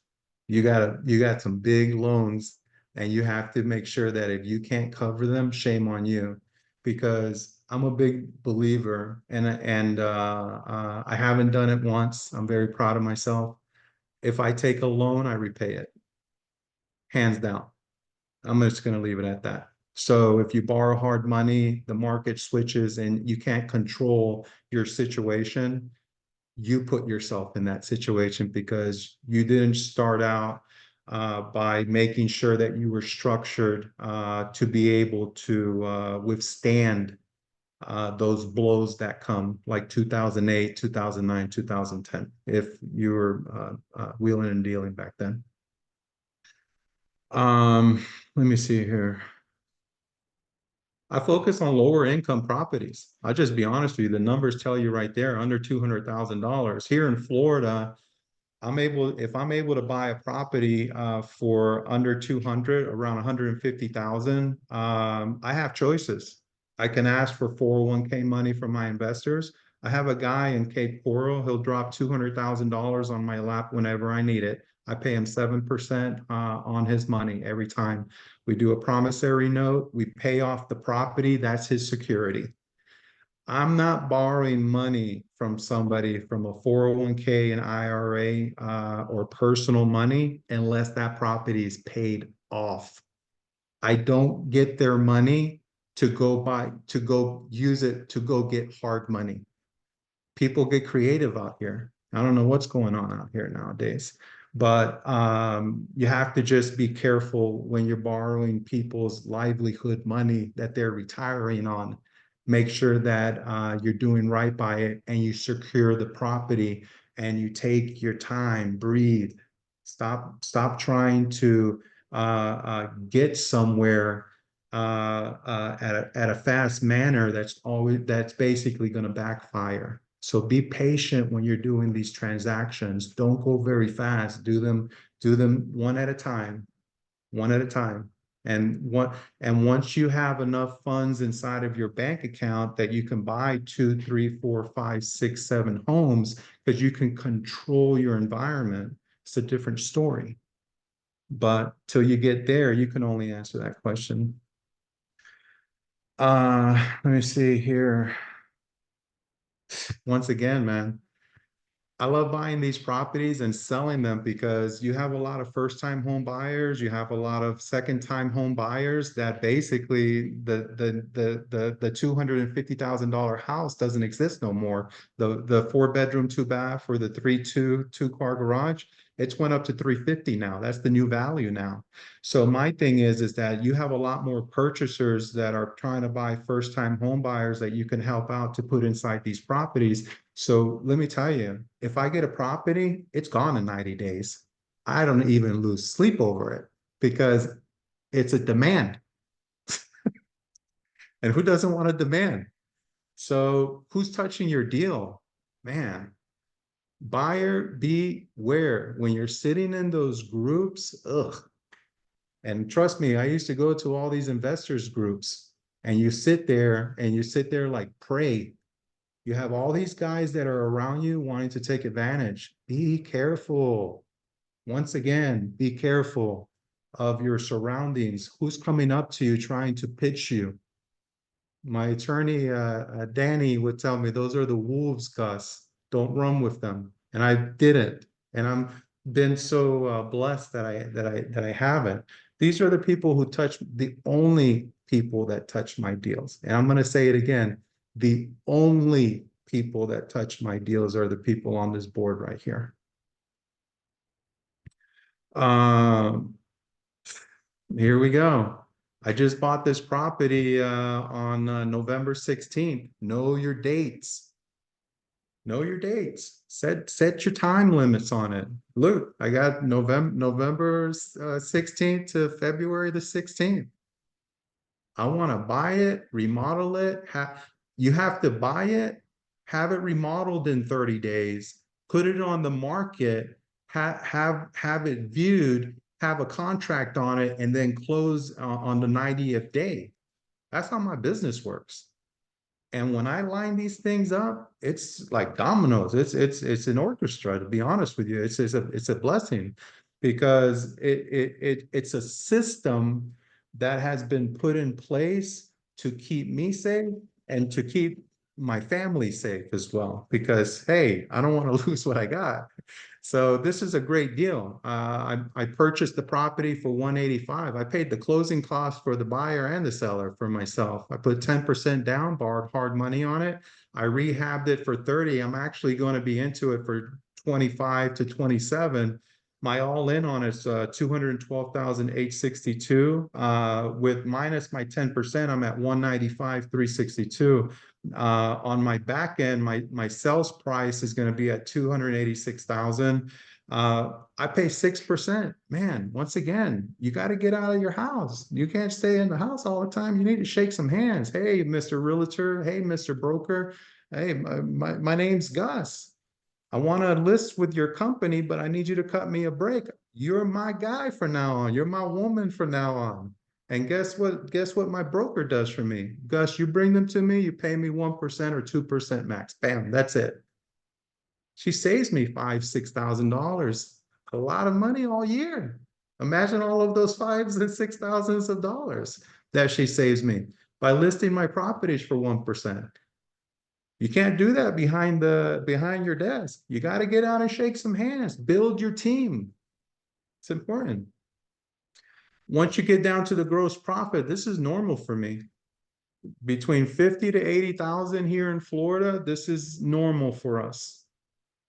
You got some big loans and you have to make sure that if you can't cover them, shame on you. Because I'm a big believer and I haven't done it once. I'm very proud of myself. If I take a loan, I repay it. Hands down. I'm just going to leave it at that. So if you borrow hard money, the market switches and you can't control your situation, you put yourself in that situation because you didn't start out by making sure that you were structured to be able to withstand those blows that come like 2008, 2009, 2010, if you were wheeling and dealing back then. Let me see here. I focus on lower income properties. I'll just be honest with you. The numbers tell you right there, under $200,000. Here in Florida, if I'm able to buy a property for under 200, around 150,000, I have choices. I can ask for 401k money from my investors. I have a guy in Cape Coral. He'll drop $200,000 on my lap whenever I need it. I pay him 7% on his money every time. We do a promissory note. We pay off the property. That's his security. I'm not borrowing money from somebody from a 401k, an IRA, or personal money unless that property is paid off. I don't get their money to go use it to go get hard money. People get creative out here. I don't know what's going on out here nowadays, but you have to just be careful when you're borrowing people's livelihood money that they're retiring on. Make sure that you're doing right by it and you secure the property and you take your time, breathe, stop trying to get somewhere at a fast manner that's basically going to backfire. So be patient when you're doing these transactions. Don't go very fast. Do them one at a time, one at a time. And once you have enough funds inside of your bank account that you can buy 2, 3, 4, 5, 6, 7 homes because you can control your environment, it's a different story. But till you get there, you can only answer that question. Let me see here. Once again, man, I love buying these properties and selling them because you have a lot of first-time home buyers, you have a lot of second-time home buyers that basically the $250,000 house doesn't exist no more. The 4-bedroom, 2-bath, or the 2-car garage, it's went up to 350 now. That's the new value now. So my thing is that you have a lot more purchasers that are trying to buy first-time home buyers that you can help out to put inside these properties. So let me tell you, if I get a property, it's gone in 90 days. I don't even lose sleep over it because it's a demand. And who doesn't want a demand? So who's touching your deal? Man, buyer beware. When you're sitting in those groups, ugh. And trust me, I used to go to all these investors groups and you sit there like prey. You have all these guys that are around you wanting to take advantage. Be careful. Once again, be careful of your surroundings. Who's coming up to you trying to pitch you? My attorney, Danny, would tell me those are the wolves, Gus. Don't run with them. And I didn't. And I'm been so blessed that I haven't. These are the people who touch the only people that touch my deals. And I'm going to say it again. The only people that touch my deals are the people on this board right here. Here we go. I just bought this property on November 16th. Know your dates. Know your dates. Set your time limits on it. Look, I got November 16th to February the 16th. I want to buy it, remodel it. You have to buy it, have it remodeled in 30 days, put it on the market, have it viewed, have a contract on it, and then close on the 90th day. That's how my business works. And when I line these things up, it's like dominoes. It's an orchestra, to be honest with you. It's a blessing because it's a system that has been put in place to keep me safe and to keep my family safe as well. Because hey, I don't want to lose what I got. So this is a great deal. I purchased the property for 185. I paid the closing costs for the buyer and the seller for myself. I put 10% down, borrowed hard money on it. I rehabbed it for 30. I'm actually going to be into it for 25 to 27. My all in on it's 212,862. With minus my 10%, I'm at 195,362. On my back end, my sales price is going to be at 286,000. I pay 6%. Man, once again, you got to get out of your house. You can't stay in the house all the time. You need to shake some hands. Hey, Mr. Realtor. Hey, Mr. Broker. Hey, my name's Gus. I want to list with your company, but I need you to cut me a break. You're my guy from now on. You're my woman from now on. And guess what? Guess what my broker does for me? Gus, you bring them to me, you pay me 1% or 2% max. Bam, that's it. She saves me $5,000, $6,000. A lot of money all year. Imagine all of those fives and six thousands of dollars that she saves me by listing my properties for 1%. You can't do that behind your desk. You got to get out and shake some hands, build your team. It's important. Once you get down to the gross profit, this is normal for me. Between 50 to 80,000 here in Florida, this is normal for us.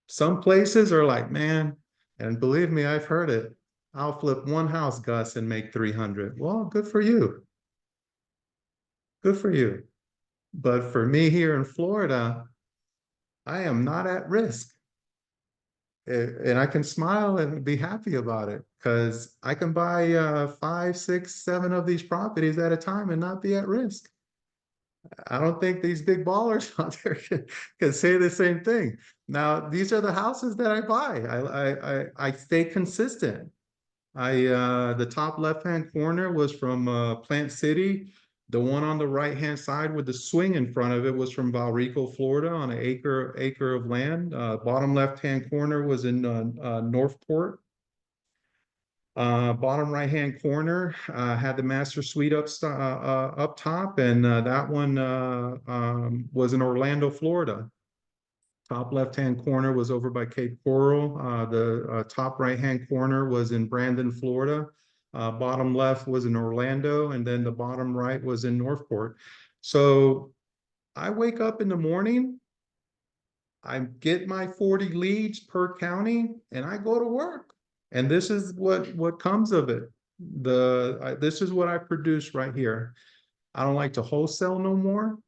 Some places are like, man, and believe me, I've heard it. I'll flip one house, Gus, and make 300. Well, good for you. Good for you. But for me here in Florida, I am not at risk. And I can smile and be happy about it because I can buy 5, 6, 7 of these properties at a time and not be at risk. I don't think these big ballers out there can say the same thing. Now, these are the houses that I buy. I stay consistent. The top left-hand corner was from Plant City. The one on the right-hand side with the swing in front of it was from Valrico, Florida, on an acre of land. Bottom left-hand corner was in Northport. Bottom right-hand corner had the master suite up top, and that one was in Orlando, Florida. Top left-hand corner was over by Cape Coral. The top right-hand corner was in Brandon, Florida. Bottom left was in Orlando, and then the bottom right was in Northport. So I wake up in the morning, I get my 40 leads per county, and I go to work. And this is what comes of it. This is what I produce right here. I don't like to wholesale no more.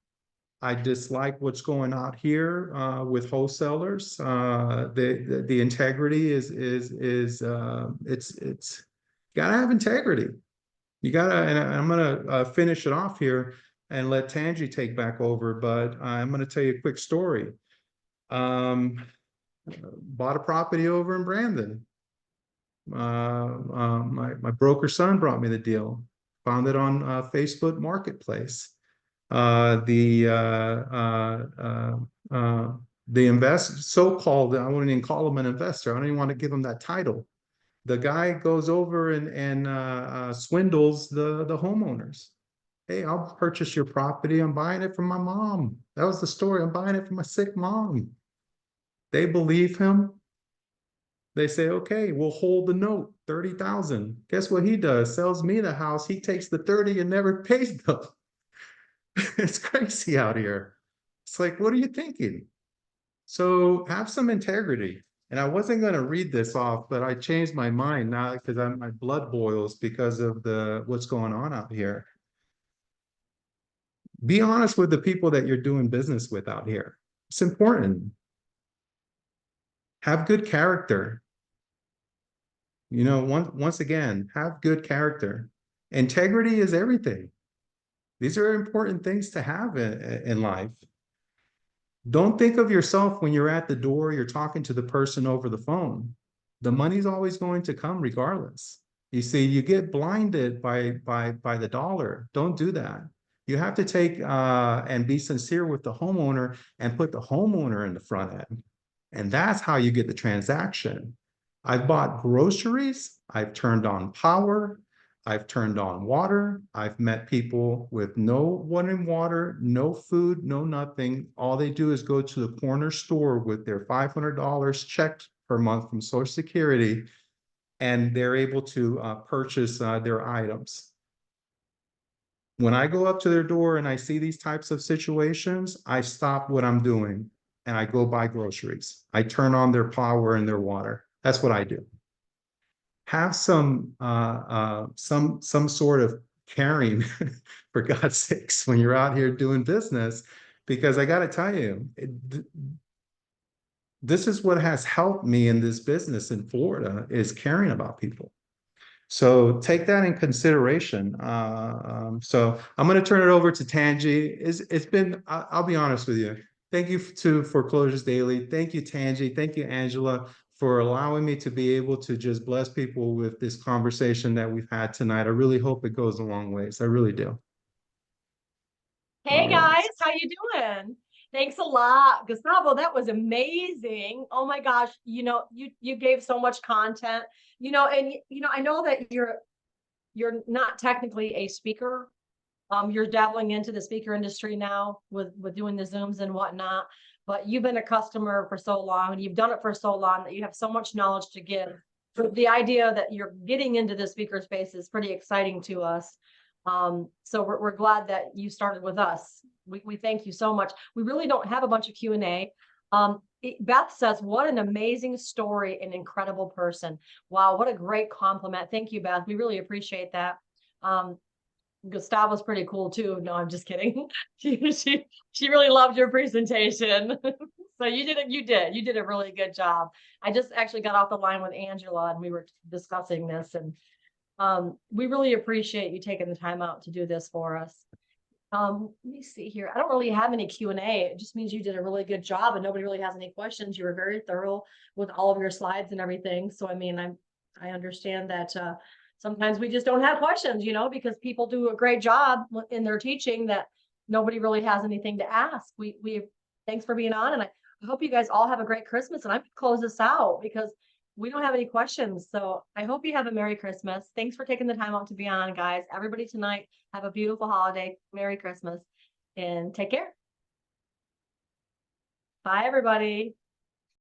I dislike what's going out here with wholesalers. The integrity is it's gotta have integrity. You gotta, and I'm gonna finish it off here and let Tangi take back over. But I'm gonna tell you a quick story. Bought a property over in Brandon. My broker son brought me the deal. Found it on Facebook Marketplace. The so-called, I wouldn't even call him an investor. I don't even want to give him that title. The guy goes over and swindles the homeowners. Hey, I'll purchase your property. I'm buying it from my mom. That was the story. I'm buying it from my sick mom. They believe him. They say, okay, we'll hold the note, 30,000. Guess what he does? Sells me the house. He takes the 30 and never pays them. It's crazy out here. It's like, what are you thinking? So have some integrity. And I wasn't going to read this off, but I changed my mind now because my blood boils because of what's going on out here. Be honest with the people that you're doing business with out here. It's important. Have good character. You know, once again, have good character. Integrity is everything. These are important things to have in life. Don't think of yourself when you're at the door, you're talking to the person over the phone. The money's always going to come regardless. You see, you get blinded by the dollar. Don't do that. You have to take and be sincere with the homeowner and put the homeowner in the front end. And that's how you get the transaction. I've bought groceries. I've turned on power. I've turned on water. I've met people with no running water, no food, no nothing. All they do is go to the corner store with their $500 checked per month from Social Security, and they're able to purchase their items. When I go up to their door and I see these types of situations, I stop what I'm doing and I go buy groceries. I turn on their power and their water. That's what I do. Have some sort of caring for God's sakes when you're out here doing business, because I got to tell you, this is what has helped me in this business in Florida, is caring about people. So take that in consideration. So I'm going to turn it over to Tangi. It's been, I'll be honest with you. Thank you to Foreclosures Daily. Thank you, Tangi. Thank you, Angela, for allowing me to be able to just bless people with this conversation that we've had tonight. I really hope it goes a long ways. I really do. Hey guys, how you doing? Thanks a lot, Gustavo. That was amazing. Oh my gosh, you gave so much content. I know that you're not technically a speaker. You're dabbling into the speaker industry now with doing the Zooms and whatnot, but you've been a customer for so long and you've done it for so long that you have so much knowledge to give. So the idea that you're getting into the speaker space is pretty exciting to us. So we're glad that you started with us. We thank you so much. We really don't have a bunch of Q&A. Beth says, what an amazing story, an incredible person. Wow, what a great compliment. Thank you, Beth. We really appreciate that. Gustavo's pretty cool too. No, I'm just kidding. She really loved your presentation. So you did a really good job. I just actually got off the line with Angela and we were discussing this, and we really appreciate you taking the time out to do this for us. Let me see here. I don't really have any Q&A. It just means you did a really good job and nobody really has any questions. You were very thorough with all of your slides and everything. So, I mean, I understand that sometimes we just don't have questions, because people do a great job in their teaching that nobody really has anything to ask. We thanks for being on, and I hope you guys all have a great Christmas. And I'm going to close this out because We don't have any questions. So I hope you have a Merry Christmas. Thanks for taking the time out to be on, guys. Everybody tonight, have a beautiful holiday. Merry Christmas and take care. Bye, everybody.